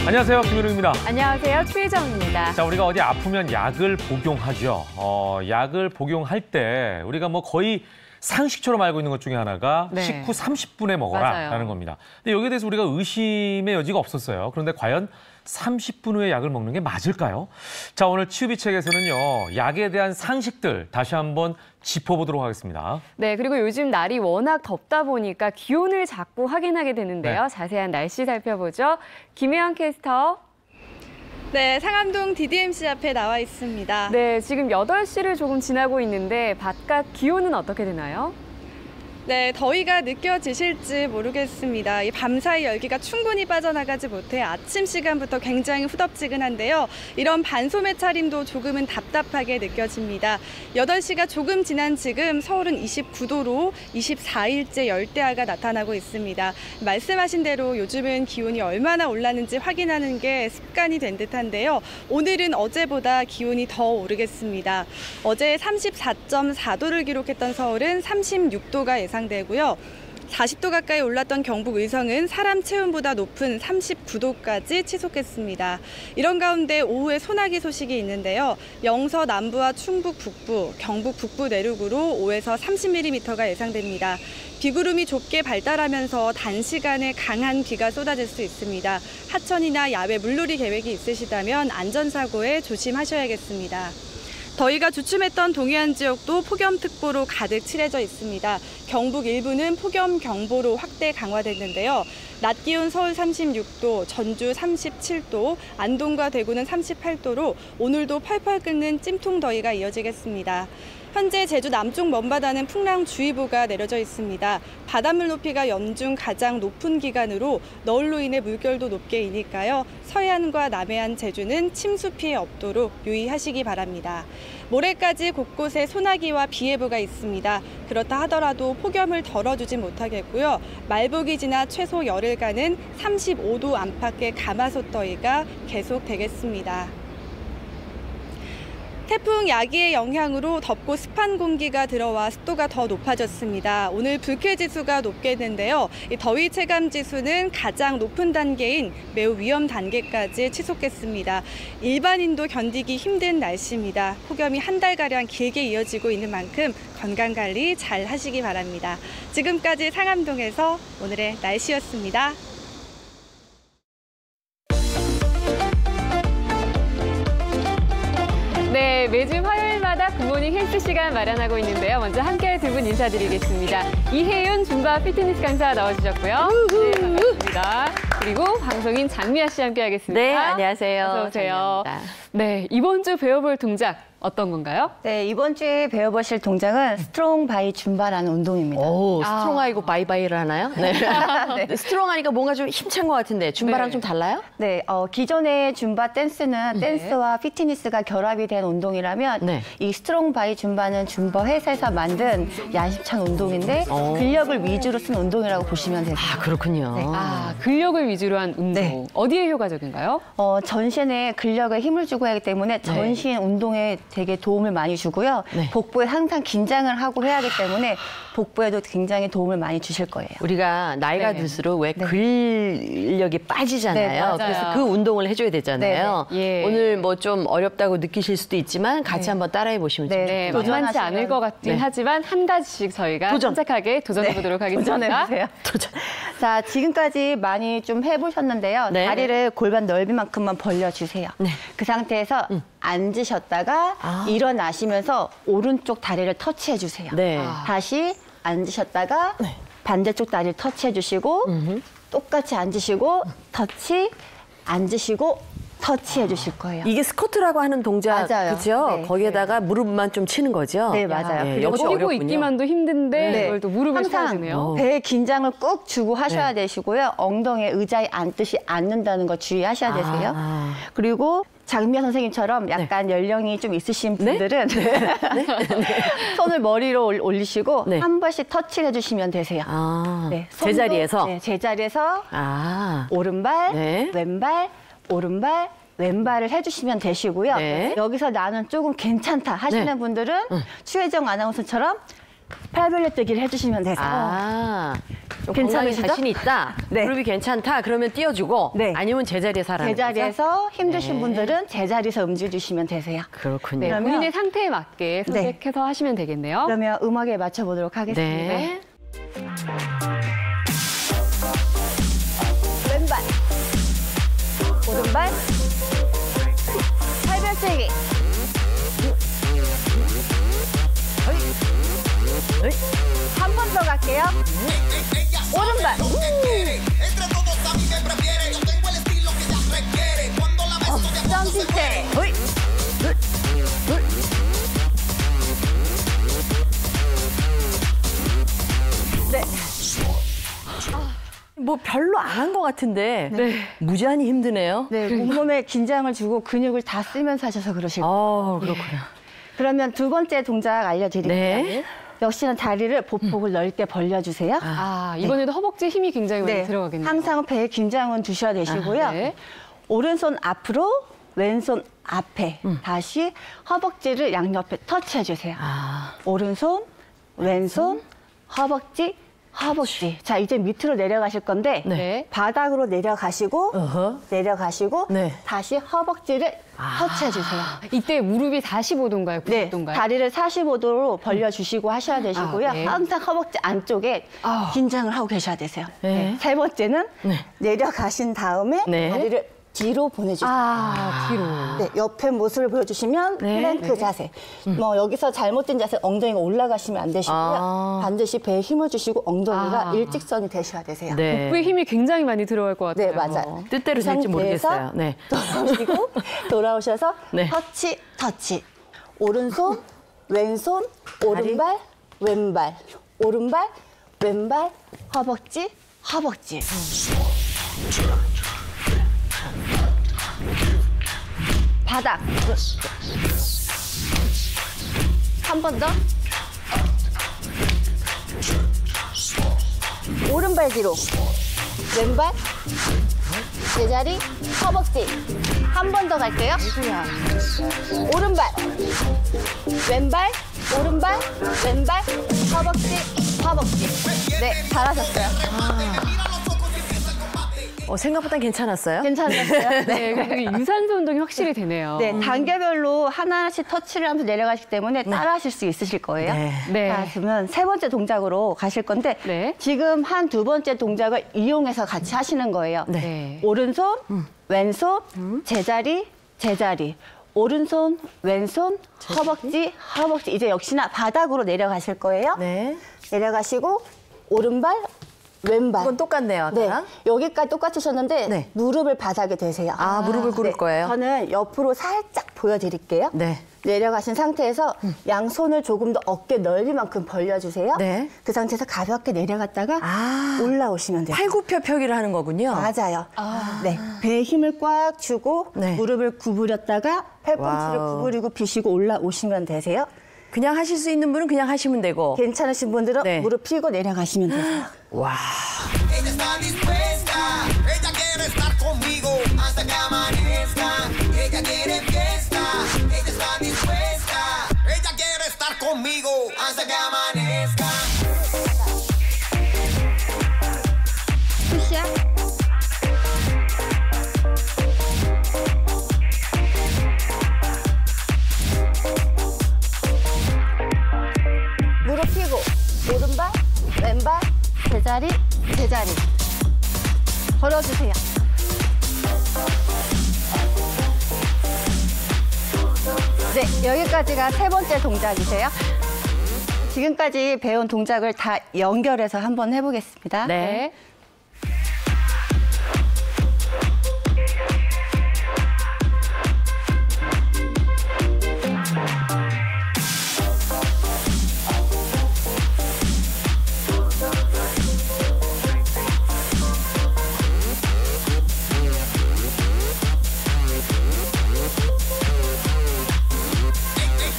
안녕하세요, 김윤웅입니다. 안녕하세요, 최희정입니다. 자, 우리가 어디 아프면 약을 복용하죠. 약을 복용할 때 우리가 뭐 거의 상식처럼 알고 있는 것 중에 하나가 식후 30분에 먹어라라는 겁니다. 근데 여기에 대해서 우리가 의심의 여지가 없었어요. 그런데 과연 30분 후에 약을 먹는 게 맞을까요? 자, 오늘 치유비 책에서는요, 약에 대한 상식들 다시 한번 짚어보도록 하겠습니다. 네, 그리고 요즘 날이 워낙 덥다 보니까 기온을 자꾸 확인하게 되는데요. 자세한 날씨 살펴보죠. 김혜영 캐스터. 네, 상암동 DDMC 앞에 나와 있습니다. 네, 지금 8시를 조금 지나고 있는데 바깥 기온은 어떻게 되나요? 네, 더위가 느껴지실지 모르겠습니다. 이 밤사이 열기가 충분히 빠져나가지 못해 아침 시간부터 굉장히 후덥지근한데요. 이런 반소매 차림도 조금은 답답하게 느껴집니다. 8시가 조금 지난 지금 서울은 29도로 24일째 열대야가 나타나고 있습니다. 말씀하신 대로 요즘은 기온이 얼마나 올랐는지 확인하는 게 습관이 된 듯한데요. 오늘은 어제보다 기온이 더 오르겠습니다. 어제 34.4도를 기록했던 서울은 36도가 예상되고요. 40도 가까이 올랐던 경북 의성은 사람 체온보다 높은 39도까지 치솟겠습니다. 이런 가운데 오후에 소나기 소식이 있는데요. 영서 남부와 충북 북부, 경북 북부 내륙으로 5에서 30mm가 예상됩니다. 비구름이 좁게 발달하면서 단시간에 강한 비가 쏟아질 수 있습니다. 하천이나 야외 물놀이 계획이 있으시다면 안전사고에 조심하셔야겠습니다. 더위가 주춤했던 동해안 지역도 폭염특보로 가득 칠해져 있습니다. 경북 일부는 폭염경보로 확대 강화됐는데요. 낮 기온 서울 36도, 전주 37도, 안동과 대구는 38도로 오늘도 펄펄 끓는 찜통 더위가 이어지겠습니다. 현재 제주 남쪽 먼바다는 풍랑주의보가 내려져 있습니다. 바닷물 높이가 연중 가장 높은 기간으로 너울로 인해 물결도 높게 이니까요. 서해안과 남해안, 제주는 침수 피해 없도록 유의하시기 바랍니다. 모레까지 곳곳에 소나기와 비 예보가 있습니다. 그렇다 하더라도 폭염을 덜어주지 못하겠고요. 말복이 지나 최소 열흘간은 35도 안팎의 가마솥 더위가 계속되겠습니다. 태풍 야기의 영향으로 덥고 습한 공기가 들어와 습도가 더 높아졌습니다. 오늘 불쾌지수가 높겠는데요. 이 더위 체감지수는 가장 높은 단계인 매우 위험 단계까지 치솟겠습니다. 일반인도 견디기 힘든 날씨입니다. 폭염이 한 달가량 길게 이어지고 있는 만큼 건강관리 잘 하시기 바랍니다. 지금까지 상암동에서 오늘의 날씨였습니다. 네, 매주 화요일마다 굿모닝 헬스 시간 마련하고 있는데요. 먼저 함께할 두 분 인사드리겠습니다. 이혜윤 줌바 피트니스 강사 나와주셨고요. 네, 반갑습니다. 그리고 방송인 장미아 씨 함께하겠습니다. 네, 안녕하세요. 어서 오세요. 장미아입니다. 네, 이번 주 배워볼 동작 어떤 건가요? 네, 이번 주에 배워보실 동작은 스트롱 바이 줌바라는 운동입니다. 오, 스트롱하고 바이바이를 하나요? 네. 네. 스트롱하니까 뭔가 좀 힘찬 것 같은데 줌바랑 좀 달라요? 네, 기존의 줌바 댄스는 댄스와 피트니스가 결합이 된 운동이라면 이 스트롱 바이 줌바는 줌바 회사에서 만든 야심찬 운동인데 근력을 위주로 쓴 운동이라고 보시면 되세요. 아, 그렇군요. 네. 근력을 위주로 한 운동. 네. 어디에 효과적인가요? 전신에 근력에 힘을 주고 하기 때문에 전신 운동에 되게 도움을 많이 주고요. 복부에 항상 긴장을 하고 해야 하기 때문에 복부에도 굉장히 도움을 많이 주실 거예요. 우리가 나이가 들수록 왜 근력이 빠지잖아요. 네, 그래서 그 운동을 해줘야 되잖아요. 예. 오늘 뭐 좀 어렵다고 느끼실 수도 있지만 같이 한번 따라해 보시면 좋겠어요. 네, 만만치 않을 것 같긴 하지만 한 가지씩 저희가 침착하게 도전해보도록 하겠습니다. 도전해보세요. 자, 지금까지 많이 좀 해보셨는데요. 다리를 골반 넓이만큼만 벌려주세요. 그 상태에서 앉으셨다가 일어나시면서 오른쪽 다리를 터치해주세요. 다시 앉으셨다가 반대쪽 다리를 터치해주시고 똑같이 앉으시고 터치, 앉으시고 터치해 주실 거예요. 이게 스쿼트라고 하는 동작, 그죠? 네. 거기에다가 무릎만 좀 치는 거죠? 네, 맞아요. 네, 역시 뛰고 어렵군요. 있기만도 힘든데 이걸 또 무릎을 쳐야 되네요. 항상 배에 긴장을 꾹 주고 하셔야 되시고요. 엉덩이에 의자에 앉듯이 앉는다는 거 주의하셔야 되세요. 그리고 장미아 선생님처럼 약간 연령이 좀 있으신 분들은 손을 머리로 올리시고 한 번씩 터치를 해주시면 되세요. 제자리에서? 네, 제자리에서 오른발, 왼발, 오른발, 왼발을 해주시면 되시고요. 네. 여기서 나는 조금 괜찮다 하시는 네. 분들은 추혜정 아나운서처럼 팔 벌려뛰기를 해주시면 되세요. 좀 건강에 괜찮으시죠? 자신이 있다. 네. 무릎이 괜찮다. 그러면 띄워주고 네. 아니면 제자리에서 하라는 거죠? 제자리에서 힘드신 네. 분들은 제자리에서 움직여주시면 되세요. 그렇군요. 네, 그러면- 본인의 상태에 맞게 선택해서 하시면 되겠네요. 그러면 음악에 맞춰보도록 하겠습니다. 네. 왼발, 오른발, 팔벌뜨기. 한 번 더 갈게요. 오른발. 점핑. 네. 뭐 별로 안 한 것 같은데 무지하니 힘드네요. 네, 온몸에 긴장을 주고 근육을 다 쓰면서 하셔서 그러실 거예요. 그렇군요. 그러면 두 번째 동작 알려드릴게요. 네. 역시나 다리를 보폭을 넓게 벌려주세요. 이번에도 허벅지에 힘이 굉장히 많이 들어가겠네요. 항상 배에 긴장은 두셔야 되시고요. 네. 오른손 앞으로, 왼손 앞에 다시 허벅지를 양옆에 터치해 주세요. 오른손, 왼손, 허벅지, 허벅지. 자, 이제 밑으로 내려가실 건데 네. 바닥으로 내려가시고 내려가시고 네. 다시 허벅지를 터치해 주세요. 이때 무릎이 45도인가요? 90도인가요? 네, 다리를 45도로 벌려주시고 하셔야 되시고요. 네. 항상 허벅지 안쪽에 긴장을 하고 계셔야 되세요. 네. 세 번째는 내려가신 다음에 네. 다리를 뒤로 보내주세요. 뒤로. 네, 옆에 모습을 보여주시면 플랭크 자세. 뭐 여기서 잘못된 자세 엉덩이가 올라가시면 안 되시고요. 반드시 배에 힘을 주시고 엉덩이가 일직선이 되셔야 되세요. 네. 복부에 힘이 굉장히 많이 들어갈 것 같아요. 네, 맞아요. 뜻대로 그 될지 상태에서 모르겠어요. 네. 돌아오시고 돌아오셔서 네. 터치, 터치. 오른손, 왼손, 오른발, 왼발, 오른발, 왼발, 허벅지, 허벅지. 바닥. 한 번 더. 오른발 뒤로. 왼발. 제자리. 허벅지. 한 번 더 갈게요. 오른발. 왼발. 오른발. 왼발. 허벅지. 허벅지. 네, 잘하셨어요. 생각보다 괜찮았어요? 괜찮으셨어요? 네, 그리고 유산소 운동이 확실히 되네요. 네, 단계별로 하나씩 터치를 하면서 내려가시기 때문에 따라 하실 수 있으실 거예요. 네. 네. 자, 그러면 세 번째 동작으로 가실 건데 네. 지금 한 두 번째 동작을 이용해서 같이 하시는 거예요. 네. 오른손, 왼손, 제자리, 제자리. 오른손, 왼손, 허벅지, 허벅지. 이제 역시나 바닥으로 내려가실 거예요. 네. 내려가시고 오른발, 왼발. 이건 똑같네요. 네, 나랑. 여기까지 똑같으셨는데 네. 무릎을 바닥에 대세요. 무릎을 꿇을 거예요? 저는 옆으로 살짝 보여드릴게요. 네. 내려가신 상태에서 양손을 조금 더 어깨 넓이만큼 벌려주세요. 네. 그 상태에서 가볍게 내려갔다가 올라오시면 돼요. 팔굽혀펴기를 하는 거군요. 맞아요. 네, 배에 힘을 꽉 주고 네. 무릎을 구부렸다가 팔꿈치를 와우. 구부리고 비시고 올라오시면 되세요. 그냥 하실 수 있는 분은 그냥 하시면 되고. 괜찮으신 분들은 네. 무릎 펴고 내려가시면 되세요. 와. Ella está dispuesta, ella quiere estar conmigo hasta que amanezca. Ella quiere fiesta, ella está dispuesta, ella quiere estar conmigo hasta que amanezca. 푸시야. 무릎 펴고 오른발, 왼발, 제자리, 제자리. 걸어주세요. 네, 여기까지가 세 번째 동작이세요. 지금까지 배운 동작을 다 연결해서 한번 해보겠습니다. 네.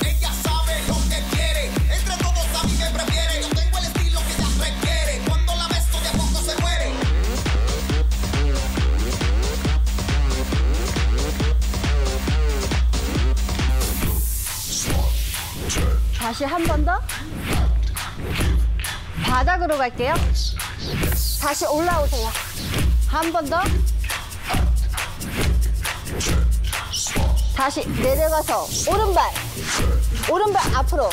Ella sabe lo que quiere, entre todos sabe que prefiere. Yo tengo el estilo que ella requiere. Cuando la beso de a poco se mueve. 다시 한 번 더. 바닥으로 갈게요. 다시 올라오세요. 한 번 더. 다시 내려가서 오른발. 오른발 앞으로.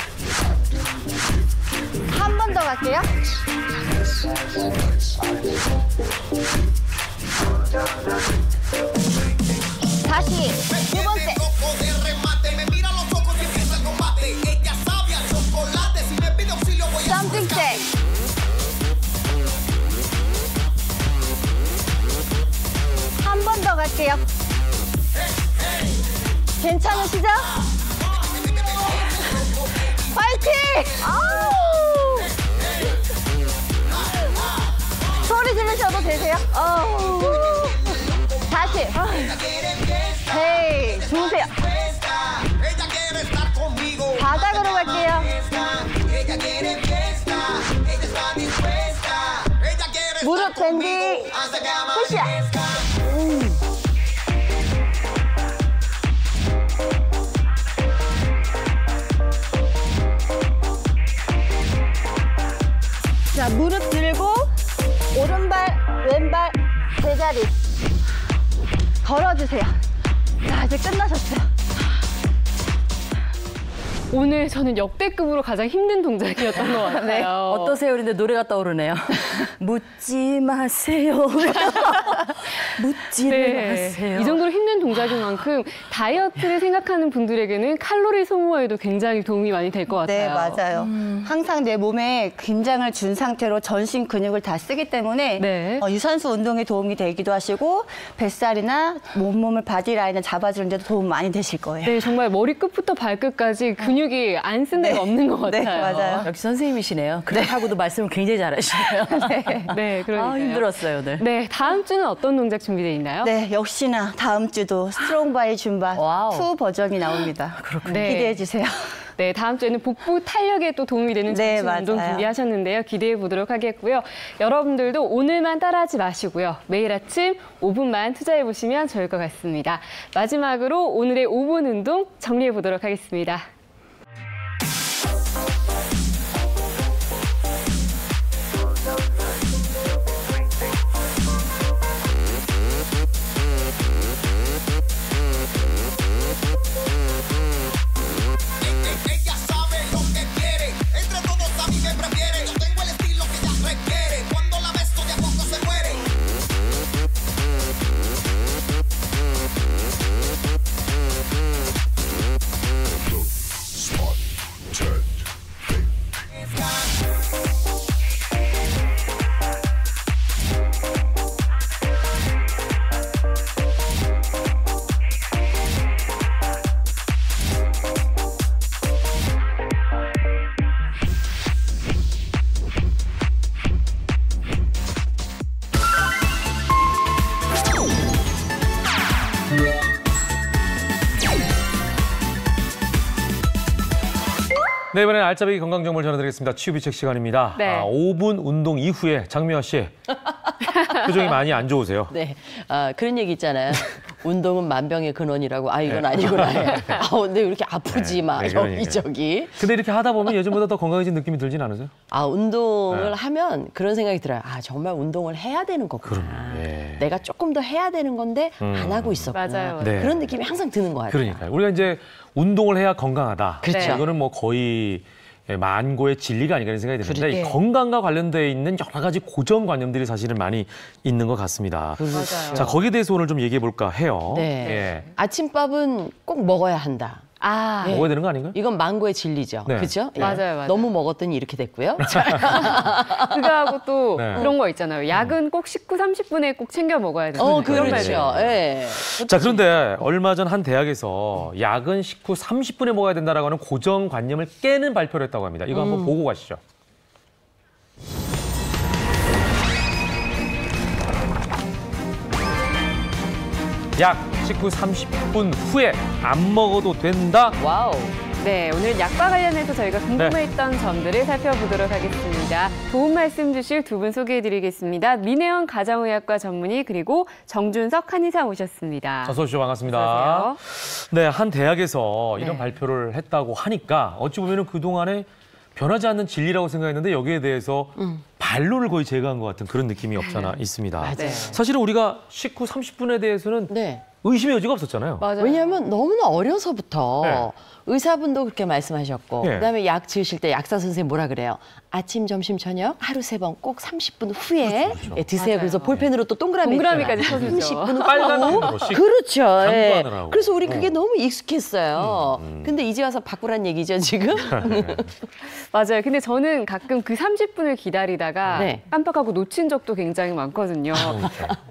한 번 더 갈게요. 다시 두 번째. 썸띵 잭. 한 번 더 갈게요. 괜찮으시죠? 파이팅! 아우! 소리 지르셔도 되세요. 다시. 헤이, 주무세요. 바닥으로 갈게요. 무릎 밴딩. 푸시업. 자, 무릎 들고 오른발, 왼발 제자리 걸어주세요. 자, 이제 끝나셨어요. 오늘 저는 역대급으로 가장 힘든 동작이었던 것 같아요. 네. 어떠세요? 그런데 노래가 떠오르네요. 묻지 마세요. 묻지 마세요. 이 정도로 힘든 동작인 만큼 다이어트를 생각하는 분들에게는 칼로리 소모에도 굉장히 도움이 많이 될 것 같아요. 네, 맞아요. 항상 내 몸에 긴장을 준 상태로 전신 근육을 다 쓰기 때문에 네. 유산소 운동에 도움이 되기도 하시고 뱃살이나 몸을 바디라인을 잡아주는 데도 도움 많이 되실 거예요. 네, 정말 머리끝부터 발끝까지 근육이 안 쓴 데가 없는 것 같아요. 네, 맞아요. 역시 선생님이시네요. 그렇다고도 말씀을 굉장히 잘하시네요. 네, 그러니까요. 힘들었어요, 오늘. 네, 다음 주는 어떤 동작 준비되어 있나요? 네, 역시나 다음 주도 스트롱 바이 줌바 와우. 2 버전이 나옵니다. 그렇군요. 네. 기대해 주세요. 네, 다음 주에는 복부 탄력에 또 도움이 되는 네, 중심 운동 맞아요. 준비하셨는데요. 기대해 보도록 하겠고요. 여러분들도 오늘만 따라하지 마시고요. 매일 아침 5분만 투자해 보시면 좋을 것 같습니다. 마지막으로 오늘의 5분 운동 정리해 보도록 하겠습니다. Ella sabe lo que quiere, entre todos a mí me prefiere. Yo tengo el estilo que ella requiere, cuando la beso de a poco se muere. 네, 이번에는 알짜배기 건강 정보를 전해드리겠습니다. 치유비책 시간입니다. 네. 5분 운동 이후에 장미화 씨 표정이 많이 안 좋으세요. 네, 그런 얘기 있잖아요. 운동은 만병의 근원이라고. 아, 이건 아니구나. 근데 왜 이렇게 아프지 마, 여기저기. 근데 이렇게 하다 보면 예전보다 더 건강해진 느낌이 들진 않으세요? 운동을 하면 그런 생각이 들어요. 정말 운동을 해야 되는 거구나. 예. 내가 조금 더 해야 되는 건데 안 하고 있었구나. 맞아요. 네. 그런 느낌이 항상 드는 것 같아요. 그러니까요. 우리가 이제 운동을 해야 건강하다. 그렇죠. 이거는 뭐 거의 만고의 진리가 아닌가 하는 생각이 드는데 그렇죠. 이 건강과 관련돼 있는 여러 가지 고정관념들이 사실은 많이 있는 것 같습니다. 맞아요. 자, 거기에 대해서 오늘 좀 얘기해 볼까 해요. 네. 예. 아침밥은 꼭 먹어야 한다. 네. 먹어야 되는 거 아닌가요? 이건 만고의 진리죠. 네. 그렇죠? 맞아요, 맞아요. 너무 먹었더니 이렇게 됐고요. 그거하고 또 네. 그런 거 있잖아요. 약은 꼭 식후 30분에 꼭 챙겨 먹어야 돼요. 그렇죠. 말이에요. 예. 자, 그런데 얼마 전 한 대학에서 약은 식후 30분에 먹어야 된다라고 하는 고정관념을 깨는 발표를 했다고 합니다. 이거 한번 보고 가시죠. 약 식후 30분 후에 안 먹어도 된다. 와우. 네, 오늘 약과 관련해서 저희가 궁금했던 점들을 살펴보도록 하겠습니다. 도움 말씀 주실 두 분 소개해드리겠습니다. 민혜원 가정의학과 전문의 그리고 정준석 한의사 오셨습니다. 어서 오십시오. 반갑습니다. 어서 오세요. 네, 한 대학에서 이런 네. 발표를 했다고 하니까 어찌 보면 그동안에 변하지 않는 진리라고 생각했는데 여기에 대해서 반론을 거의 제거한 것 같은 그런 느낌이 없잖아 있습니다. 맞아요. 사실은 우리가 식후 30분에 대해서는 네. 의심의 여지가 없었잖아요. 맞아요. 왜냐하면 너무나 어려서부터 네. 의사분도 그렇게 말씀하셨고 네. 그다음에 약 지으실 때 약사 선생님 뭐라 그래요? 아침, 점심, 저녁 하루 3번 꼭 30분 후에 그렇죠. 예, 드세요. 맞아요. 그래서 볼펜으로 또 동그라미까지 있잖아요. 쳐주죠. 30분 빨간 후. 펜으로 씩 그렇죠. 예. 강조하느라고. 그래서 우리 그게 너무 익숙했어요. 근데 이제 와서 바꾸란 얘기죠, 지금? 맞아요. 근데 저는 가끔 그 30분을 기다리다가 네. 깜빡하고 놓친 적도 굉장히 많거든요.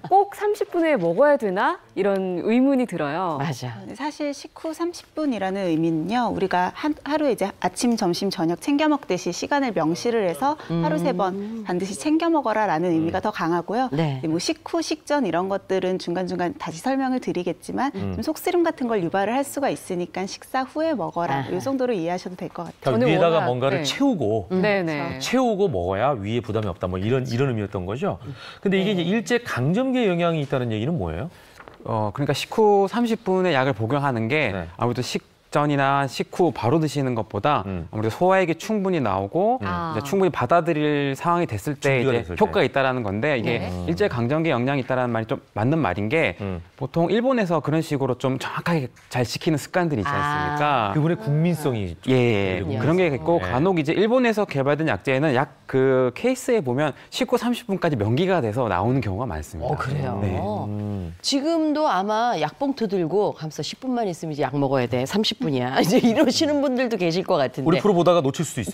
꼭 30분에 먹어야 되나? 이런 의문이 들어요. 맞아. 사실 식후 30분이라는 의미는요. 우리가 하루에 이제 아침, 점심, 저녁 챙겨 먹듯이 시간을 명시를 해서 하루 3번 반드시 챙겨 먹어라라는 의미가 더 강하고요. 네. 뭐 식후, 식전 이런 것들은 중간중간 다시 설명을 드리겠지만 좀 속쓰림 같은 걸 유발을 할 수가 있으니까 식사 후에 먹어라. 아하. 이 정도로 이해하셔도 될 것 같아요. 그러니까 저는 위에다가 워낙, 뭔가를 네. 채우고 네네. 채우고 먹어야 위에 부담이 없다. 뭐 이런 의미였던 거죠. 근데 이게 이제 일제 강점기의 영향이 있다는 얘기는 뭐예요? 그러니까 식후 30분의 약을 복용하는 게 네. 아무래도 식전이나 식후 바로 드시는 것보다 아무래도 소화액이 충분히 나오고 이제 충분히 받아들일 상황이 됐을 때 준비가 이제 됐을 때. 효과가 있다라는 건데 이게 일제 강점기 영향이 있다라는 말이 좀 맞는 말인 게 보통 일본에서 그런 식으로 좀 정확하게 잘 지키는 습관들이 있지 않습니까? 그분의 국민성이 좀 예, 그렇군요. 그런 게 있고 네. 간혹 이제 일본에서 개발된 약제에는 약 그 케이스에 보면 식후 30분까지 명기가 돼서 나오는 경우가 많습니다. 그래요. 네. 지금도 아마 약봉투 들고 가면서 10분만 있으면 이제 약 먹어야 돼. 30분이야. 이제 이러시는 분들도 계실 것 같은데. 우리 프로 보다가 놓칠 수도 있어요.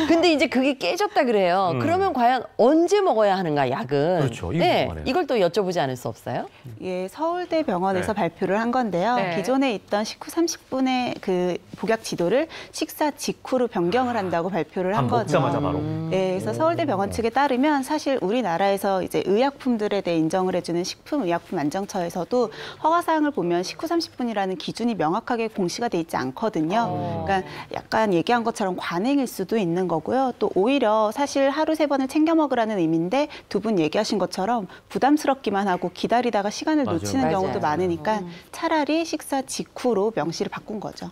근데 이제 그게 깨졌다 그래요. 그러면 과연 언제 먹어야 하는가, 약은? 그렇죠. 이거 네, 궁금하네요. 이걸 또 여쭤보지 않을 수 없어요? 예, 서울대 병원에서 네. 발표를 한 건데요. 네. 기존에 있던 식후 30분의 그 복약 지도를 식사 직후로 변경을 한다고 발표를 한 밥 거죠. 먹자마자 바로. 네, 그래서 서울대 병원 측에 따르면 사실 우리나라에서 이제 의약품들에 대해 인정을 해주는 식품의약품안정처에서도 허가사항을 보면 식후 30분이라는 기준이 명확하게 공시가 돼 있지 않거든요. 그러니까 약간 얘기한 것처럼 관행일 수도 있는 거고요. 또 오히려 사실 하루 3번을 챙겨 먹으라는 의미인데 두 분 얘기하신 것처럼 부담스럽기만 하고 기다리다가 시간을 맞아요. 놓치는 맞아요. 경우도 많으니까 차라리 식사 직후로 명시를 바꾼 거죠.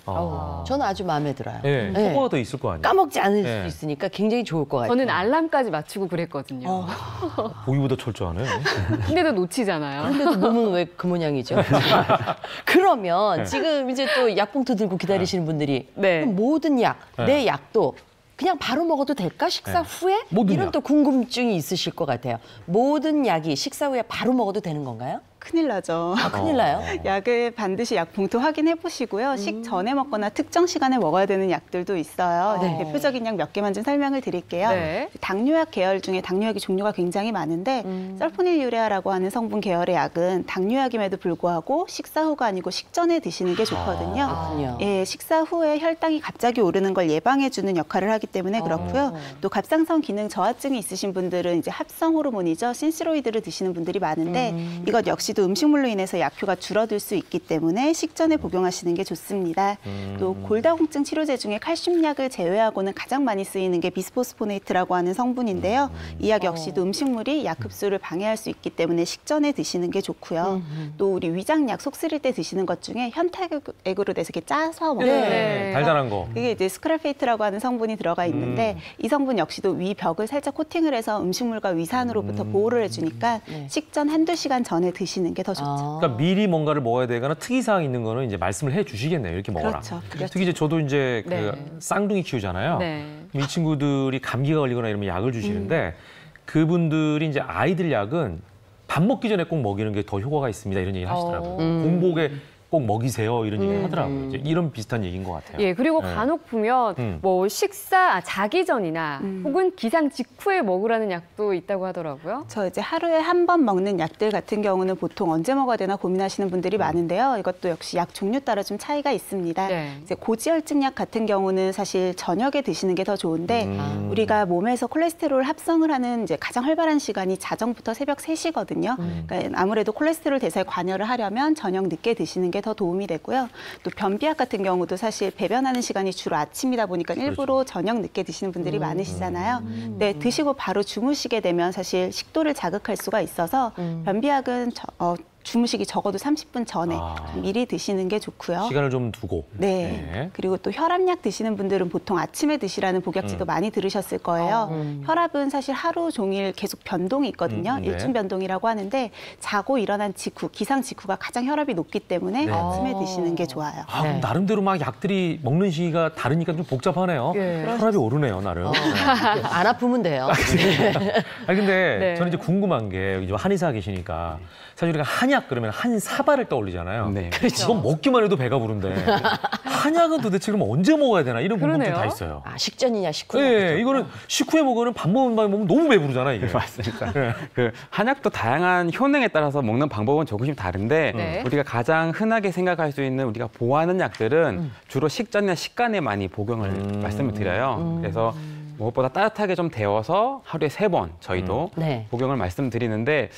저는 아주 마음에 들어요. 네, 네. 효과가 더 있을 거 아니에요. 까먹지 않을 네. 수 있으니까 굉장히 좋을 것 같아요. 저는 알람까지 맞추고 그랬거든요. 보기보다 철저하네. 근데도 놓치잖아요. 근데도 몸은 왜 그 모양이죠? 그러면 지금 이제 또 약봉투 들고 기다리시는 분들이 네. 그럼 모든 약, 네. 내 약도 그냥 바로 먹어도 될까? 식사 네. 후에? 모든 이런 약. 또 궁금증이 있으실 것 같아요. 모든 약이 식사 후에 바로 먹어도 되는 건가요? 큰일 나죠. 큰일 나요? 약을 반드시 약 봉투 확인해 보시고요. 식전에 먹거나 특정 시간에 먹어야 되는 약들도 있어요. 네. 대표적인 약 몇 개만 좀 설명을 드릴게요. 네. 당뇨약 계열 중에 당뇨약이 종류가 굉장히 많은데 설포닐유레아라고 하는 성분 계열의 약은 당뇨약임에도 불구하고 식사 후가 아니고 식전에 드시는 게 좋거든요. 그렇군요. 예, 식사 후에 혈당이 갑자기 오르는 걸 예방해주는 역할을 하기 때문에 그렇고요. 또 갑상선 기능 저하증이 있으신 분들은 이제 합성 호르몬이죠. 신스로이드를 드시는 분들이 많은데 이것 역시도 음식물로 인해서 약효가 줄어들 수 있기 때문에 식전에 복용하시는 게 좋습니다. 또 골다공증 치료제 중에 칼슘약을 제외하고는 가장 많이 쓰이는 게 비스포스포네이트라고 하는 성분인데요. 이 약 역시도 음식물이 약 흡수를 방해할 수 있기 때문에 식전에 드시는 게 좋고요. 또 우리 위장약 속 쓰릴 때 드시는 것 중에 현타액으로 돼서 이렇게 짜서 먹어요. 네. 달달한 거. 그게 이제 스크랄페이트라고 하는 성분이 들어가 있는데 이 성분 역시도 위 벽을 살짝 코팅을 해서 음식물과 위산으로부터 보호를 해주니까 식전 한두 시간 전에 드시는 게 더 좋죠. 그러니까 미리 뭔가를 먹어야 되거나 특이사항 있는 거는 이제 말씀을 해 주시겠네요. 이렇게 먹어라. 그렇죠. 특히 이제 저도 이제 네. 그 쌍둥이 키우잖아요. 네. 이 친구들이 감기가 걸리거나 이러면 약을 주시는데 그분들이 이제 아이들 약은 밥 먹기 전에 꼭 먹이는 게 더 효과가 있습니다. 이런 얘기 하시더라고요. 공복에 꼭 먹이세요. 이런 얘기 하더라고요. 이제 이런 비슷한 얘기인 것 같아요. 예, 그리고 네. 간혹 보면 뭐 자기 전이나 혹은 기상 직후에 먹으라는 약도 있다고 하더라고요. 저 이제 하루에 한 번 먹는 약들 같은 경우는 보통 언제 먹어야 되나 고민하시는 분들이 많은데요. 이것도 역시 약 종류 따라 좀 차이가 있습니다. 네. 이제 고지혈증 약 같은 경우는 사실 저녁에 드시는 게 더 좋은데 우리가 몸에서 콜레스테롤 합성을 하는 이제 가장 활발한 시간이 자정부터 새벽 3시거든요. 그러니까 아무래도 콜레스테롤 대사에 관여를 하려면 저녁 늦게 드시는 게 게 더 도움이 되고요. 또 변비약 같은 경우도 사실 배변하는 시간이 주로 아침이다 보니까 일부러 저녁 늦게 드시는 분들이 많으시잖아요. 네, 드시고 바로 주무시게 되면 사실 식도를 자극할 수가 있어서 변비약은 주무시기 적어도 30분 전에 미리 드시는 게 좋고요. 시간을 좀 두고. 네. 네. 그리고 또 혈압약 드시는 분들은 보통 아침에 드시라는 복약지도 많이 들으셨을 거예요. 혈압은 사실 하루 종일 계속 변동이 있거든요. 네. 일중 변동이라고 하는데 자고 일어난 직후, 기상 직후가 가장 혈압이 높기 때문에 네. 아침에 드시는 게 좋아요. 아, 그럼 나름대로 막 약들이 먹는 시기가 다르니까 좀 복잡하네요. 혈압이 오르네요, 나름. 안 아프면 돼요. 아니 근데 네. 저는 이제 궁금한 게 여기 한의사 계시니까 사실 우리가 한약 그러면 한 사발을 떠올리잖아요. 네. 그렇죠. 이건 먹기만 해도 배가 부른데 한약은 도대체 그럼 언제 먹어야 되나 이런 궁금증 그러네요. 다 있어요. 아, 식전이냐 식후냐. 네, 그렇죠. 이거는 식후에 먹으면 밥 먹는 밤에 먹으면 너무 배부르잖아 이게. 맞습니다. 그 한약도 다양한 효능에 따라서 먹는 방법은 조금씩 다른데 네. 우리가 가장 흔하게 생각할 수 있는 우리가 보하는 약들은 주로 식전이나 식간에 많이 복용을 말씀을 드려요. 그래서 무엇보다 따뜻하게 좀 데워서 하루에 3번 저희도 네. 복용을 말씀드리는데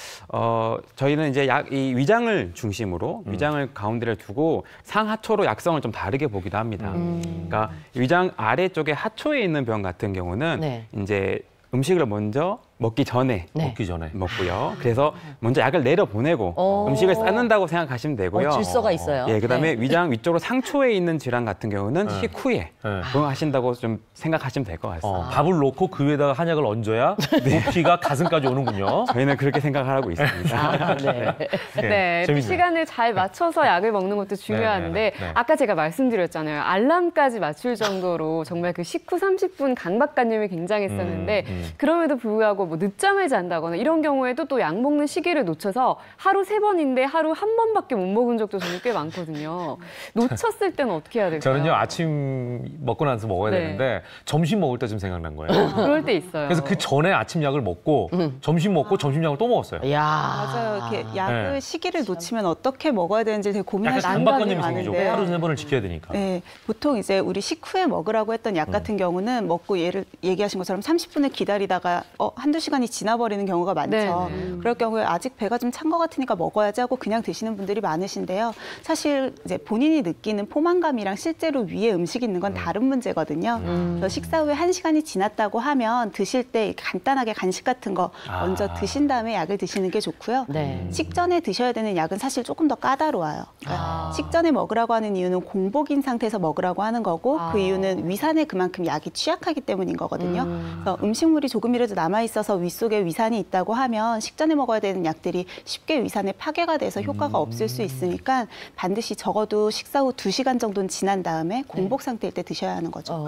저희는 이제 이 위장을 중심으로 위장을 가운데를 두고 상하초로 약성을 좀 다르게 보기도 합니다. 그러니까 위장 아래쪽에 하초에 있는 병 같은 경우는 네. 이제 음식을 먼저 먹기 전에 네. 먹기 전에. 먹고요. 그래서 먼저 약을 내려보내고 음식을 쌓는다고 생각하시면 되고요. 질서가 있어요. 예, 그다음에 네. 위장 위쪽으로 상초에 있는 질환 같은 경우는 식후에 복용하신다고 좀 생각하시면 될 것 같습니다. 밥을 놓고 그 위에다가 한약을 얹어야 부피가 가슴까지 오는군요. 저희는 그렇게 생각을 하고 있습니다. 아, 네. 네, 또 재밌네요. 시간을 잘 맞춰서 약을 먹는 것도 중요한데 네. 아까 제가 말씀드렸잖아요. 알람까지 맞출 정도로 정말 그 식후 30분 강박관념이 굉장했었는데 그럼에도 불구하고 뭐 늦잠을 잔다거나 이런 경우에도 또 약 먹는 시기를 놓쳐서 하루 3번인데 하루 1번밖에 못 먹은 적도 저는 꽤 많거든요. 놓쳤을 때는 어떻게 해야 될까요? 저는요 아침 먹고 나서 먹어야 네. 되는데 점심 먹을 때쯤 생각난 거예요. 그럴 때 있어요. 그래서 그 전에 아침 약을 먹고 점심 먹고 점심 약을 또 먹었어요. 야. 맞아요. 이렇게 약을 네. 시기를 놓치면 어떻게 먹어야 되는지 되게 약간 고민하시는 분들이 강박관념이 생기죠. 많은데요. 하루 3번을 지켜야 되니까. 네, 보통 이제 우리 식후에 먹으라고 했던 약 같은 경우는 먹고 얘기하신 것처럼 30분을 기다리다가 한두 시간이 지나버리는 경우가 많죠. 네. 그럴 경우에 아직 배가 좀 찬 것 같으니까 먹어야지 하고 그냥 드시는 분들이 많으신데요. 사실 이제 본인이 느끼는 포만감이랑 실제로 위에 음식이 있는 건 다른 문제거든요. 그래서 식사 후에 1시간이 지났다고 하면 드실 때 간단하게 간식 같은 거 먼저 드신 다음에 약을 드시는 게 좋고요. 네. 식전에 드셔야 되는 약은 사실 조금 더 까다로워요. 그러니까 식전에 먹으라고 하는 이유는 공복인 상태에서 먹으라고 하는 거고 그 이유는 위산에 그만큼 약이 취약하기 때문인 거거든요. 그래서 음식물이 조금이라도 남아있어서 윗속에 위산이 있다고 하면 식전에 먹어야 되는 약들이 쉽게 위산에 파괴가 돼서 효과가 없을 수 있으니까 반드시 적어도 식사 후 2시간 정도는 지난 다음에 공복 상태일 때 드셔야 하는 거죠.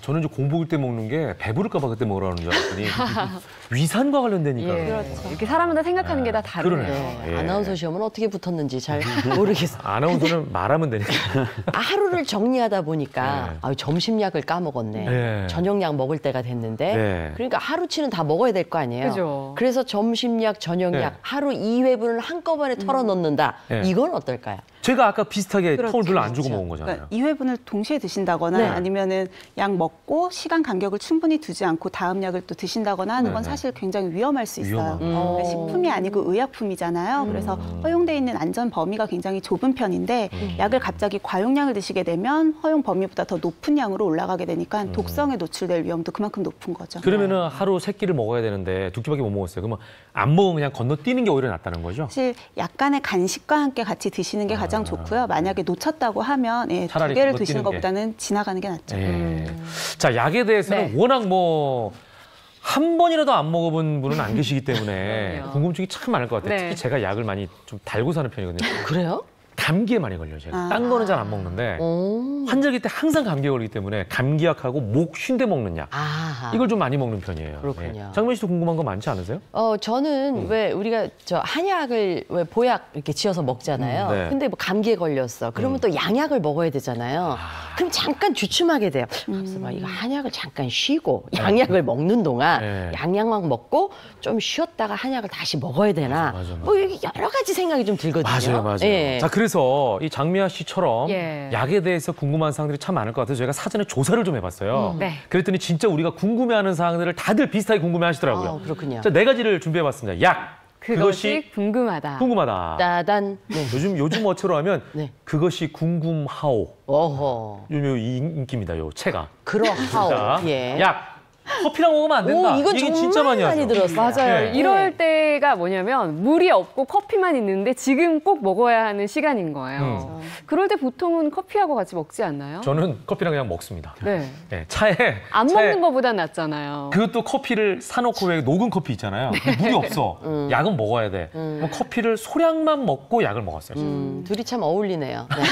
저는 이제 공복일 때 먹는 게 배부를까 봐 그때 먹으라는 줄 알았더니 위산과 관련되니까. 예. 그렇죠. 이렇게 사람마다 생각하는 게 다 다르네요. 그러네요. 예. 아나운서 시험은 어떻게 붙었는지 잘 모르겠어요. 아나운서는 말하면 되니까. 하루를 정리하다 보니까 네. 점심약을 까먹었네. 네. 저녁약 먹을 때가 됐는데 네. 그러니까 하루치는 다 먹어야 될 거 아니에요. 그죠. 그래서 점심약, 저녁약 네. 하루 2회분을 한꺼번에 털어넣는다. 네. 이건 어떨까요? 제가 아까 비슷하게 그렇죠. 톤을 별로 안 주고 먹은 거잖아요. 그러니까 2회분을 동시에 드신다거나 네. 아니면은 약 먹고 시간 간격을 충분히 두지 않고 다음 약을 또 드신다거나 하는 건 사실 굉장히 위험할 수 있어요. 그러니까 식품이 아니고 의약품이잖아요. 그래서 허용돼 있는 안전 범위가 굉장히 좁은 편인데 약을 갑자기 과용량을 드시게 되면 허용 범위보다 더 높은 양으로 올라가게 되니까 독성에 노출될 위험도 그만큼 높은 거죠. 그러면은 하루 3끼를 먹어야 되는데 2끼밖에 못 먹었어요. 그러면 안 먹으면 그냥 건너뛰는 게 오히려 낫다는 거죠? 사실 약간의 간식과 함께 같이 드시는 게 가장 좋고요. 만약에 놓쳤다고 하면 차라리 2개를 건너뛰는 드시는 게. 것보다는 지나가는 게 낫죠. 예. 자, 약에 대해서는 네. 워낙 한 번이라도 안 먹어본 분은 안 계시기 때문에 그럼요. 궁금증이 참 많을 것 같아요. 네. 특히 제가 약을 많이 좀 달고 사는 편이거든요. 그래요? 감기에 많이 걸려요, 제가. 딴 거는 잘 안 먹는데 환절기 때 항상 감기에 걸리기 때문에 감기약하고 목 쉰데 먹는 약. 아하. 이걸 좀 많이 먹는 편이에요. 그렇군요. 예. 장면 씨도 궁금한 거 많지 않으세요? 저는 왜 우리가 한약을 왜 보약 이렇게 지어서 먹잖아요. 네. 근데 뭐 감기에 걸렸어. 그러면 또 양약을 먹어야 되잖아요. 그럼 잠깐 주춤하게 돼요. 그래서 막 이거 한약을 잠깐 쉬고 양약을 먹는 동안 네. 양약만 먹고 좀 쉬었다가 한약을 다시 먹어야 되나. 맞아. 뭐 이게 여러 가지 생각이 좀 들거든요. 맞아요. 예. 자, 그래서 이 장미아 씨처럼 예. 약에 대해서 궁금한 사항들이 참 많을 것 같아서 저희가 사전에 조사를 좀 해봤어요. 네. 그랬더니 진짜 우리가 궁금해하는 사항들을 다들 비슷하게 궁금해하시더라고요. 그렇군요. 자, 4가지를 준비해봤습니다. 약, 그것이 궁금하다. 궁금하다. 따단. 네. 요즘 어처로 하면 네. 그것이 궁금하오. 어허. 요 인기입니다. 요 체가. 그러하오. 자, 예. 약. 커피랑 먹으면 안 된다. 오, 이건 얘기 정말 진짜 많이 하죠. 들었어요. 맞아요. 네. 이럴 때가 뭐냐면 물이 없고 커피만 있는데 지금 꼭 먹어야 하는 시간인 거예요. 그럴 때 보통은 커피하고 같이 먹지 않나요? 저는 커피랑 그냥 먹습니다. 네. 네, 차에 안 먹는 것보단 낫잖아요. 그것도 커피를 사놓고 왜 녹은 커피 있잖아요. 물이 없어. 약은 먹어야 돼. 그럼 커피를 소량만 먹고 약을 먹었어요. 둘이 참 어울리네요. 네.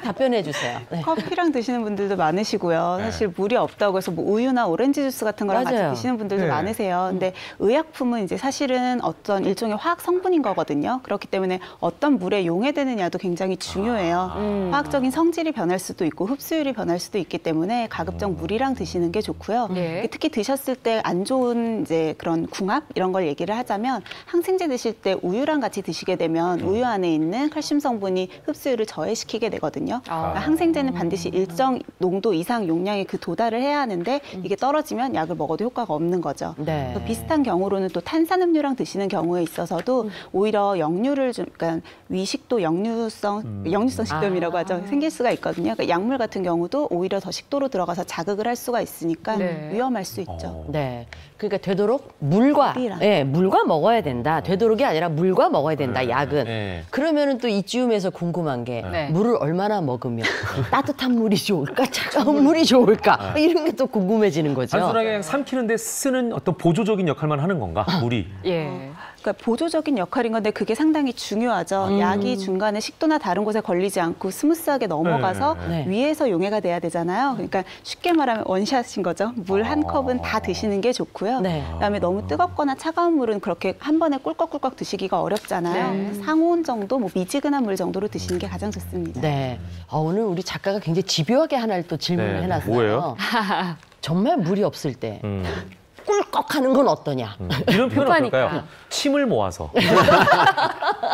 답변해 주세요. 네. 커피랑 드시는 분들도 많으시고요. 네. 사실 물이 없다고 해서 뭐 우유나 오렌지 주스 같은 거랑 맞아요. 같이 드시는 분들도 네. 많으세요. 근데 의약품은 이제 사실은 어떤 일종의 화학 성분인 거거든요. 그렇기 때문에 어떤 물에 용해되느냐도 굉장히 중요해요. 화학적인 성질이 변할 수도 있고 흡수율이 변할 수도 있기 때문에 가급적 물이랑 드시는 게 좋고요. 네. 특히 드셨을 때 안 좋은 이제 그런 궁합 이런 걸 얘기를 하자면 항생제 드실 때 우유랑 같이 드시게 되면 우유 안에 있는 칼슘 성분이 흡수율을 저해시키게 되거든요. 그러니까 항생제는 반드시 일정 농도 이상 용량에 도달을 해야 하는데 이게 떨어지면 약을 먹어도 효과가 없는 거죠. 네. 비슷한 경우로는 또 탄산음료랑 드시는 경우에 있어서도 오히려 역류를 좀, 그러니까 위식도 역류성 식도염이라고 하죠. 생길 수가 있거든요. 그러니까 약물 같은 경우도 오히려 더 식도로 들어가서 자극을 할 수가 있으니까 네. 위험할 수 있죠. 네. 그러니까 되도록 물과 물과 먹어야 된다. 되도록이 아니라 물과 먹어야 된다. 약은. 네. 그러면은 또 이쯤에서 궁금한 게 네. 물을 얼마나 먹으면 따뜻한 물이 좋을까? 차가운 물이 좋을까? 이런 게 또 궁금해지는 거죠. 단순하게 그냥 삼키는데 쓰는 어떤 보조적인 역할만 하는 건가? 물이. 예. 그러니까 보조적인 역할인 건데 그게 상당히 중요하죠. 약이 중간에 식도나 다른 곳에 걸리지 않고 스무스하게 넘어가서 네. 위에서 용해가 돼야 되잖아요. 그러니까 쉽게 말하면 원샷인 거죠. 물 한 컵은 다 드시는 게 좋고요. 네. 그다음에 너무 뜨겁거나 차가운 물은 그렇게 한 번에 꿀꺽꿀꺽 드시기가 어렵잖아요. 상온 정도, 뭐 미지근한 물 정도로 드시는 게 가장 좋습니다. 네. 오늘 우리 작가가 굉장히 집요하게 하나를 또 질문을 네. 해놨어요. 뭐예요? 정말 물이 없을 때 꿀꺽하는 건 어떠냐? 이런 표현은 급하니까. 어떨까요? 침을 모아서.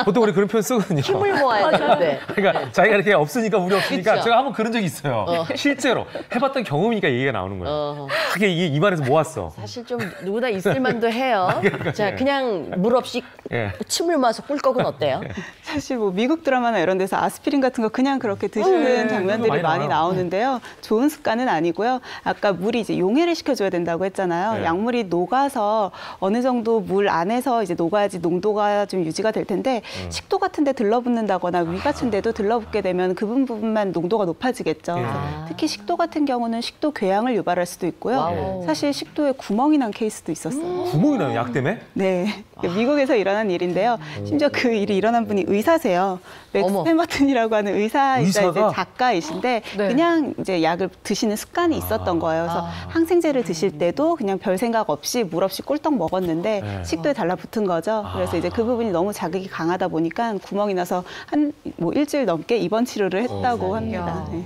보통 우리 그런 표현 쓰거든요. 힘을 모아야 되는데. 그러니까 자기가 이렇게 없으니까 물이 없으니까 그쵸? 제가 한번 그런 적이 있어요. 실제로 해봤던 경험이니까 얘기가 나오는 거예요. 하게 이게 입안에서 모았어. 사실 좀 누구나 있을 만도 해요. 자, 그냥 물 없이 예. 침을 모아서 꿀꺽은 어때요? 사실 뭐 미국 드라마나 이런 데서 아스피린 같은 거 그냥 그렇게 드시는 네, 장면들이 많이 많이 나와요. 나오는데요. 좋은 습관은 아니고요. 아까 물이 이제 용해를 시켜줘야 된다고 했잖아요. 네. 약물이 녹아서 어느 정도 물 안에서 이제 녹아야지 농도가 좀 유지가 될 텐데 식도 같은 데 들러붙는다거나 위 같은 데도 들러붙게 되면 그 부분만 농도가 높아지겠죠. 예. 그래서 특히 식도 같은 경우는 식도 궤양을 유발할 수도 있고요. 와우. 사실 식도에 구멍이 난 케이스도 있었어요. 구멍이 나요, 약 때문에? 네, 미국에서 일어난 일인데요. 심지어 그 일이 일어난 분이 의사세요. 맥스 어머. 햄버튼이라고 하는 의사이자 이제 의사가? 작가이신데 네. 그냥 이제 약을 드시는 습관이 있었던 거예요. 그래서 항생제를 드실 때도 그냥 별 생각 없이 물 없이 꿀떡 먹었는데 네. 식도에 달라붙은 거죠. 그래서 이제 그 부분이 너무 자극이 강하다 보니까 구멍이 나서 한 뭐 일주일 넘게 입원 치료를 했다고 합니다. 네.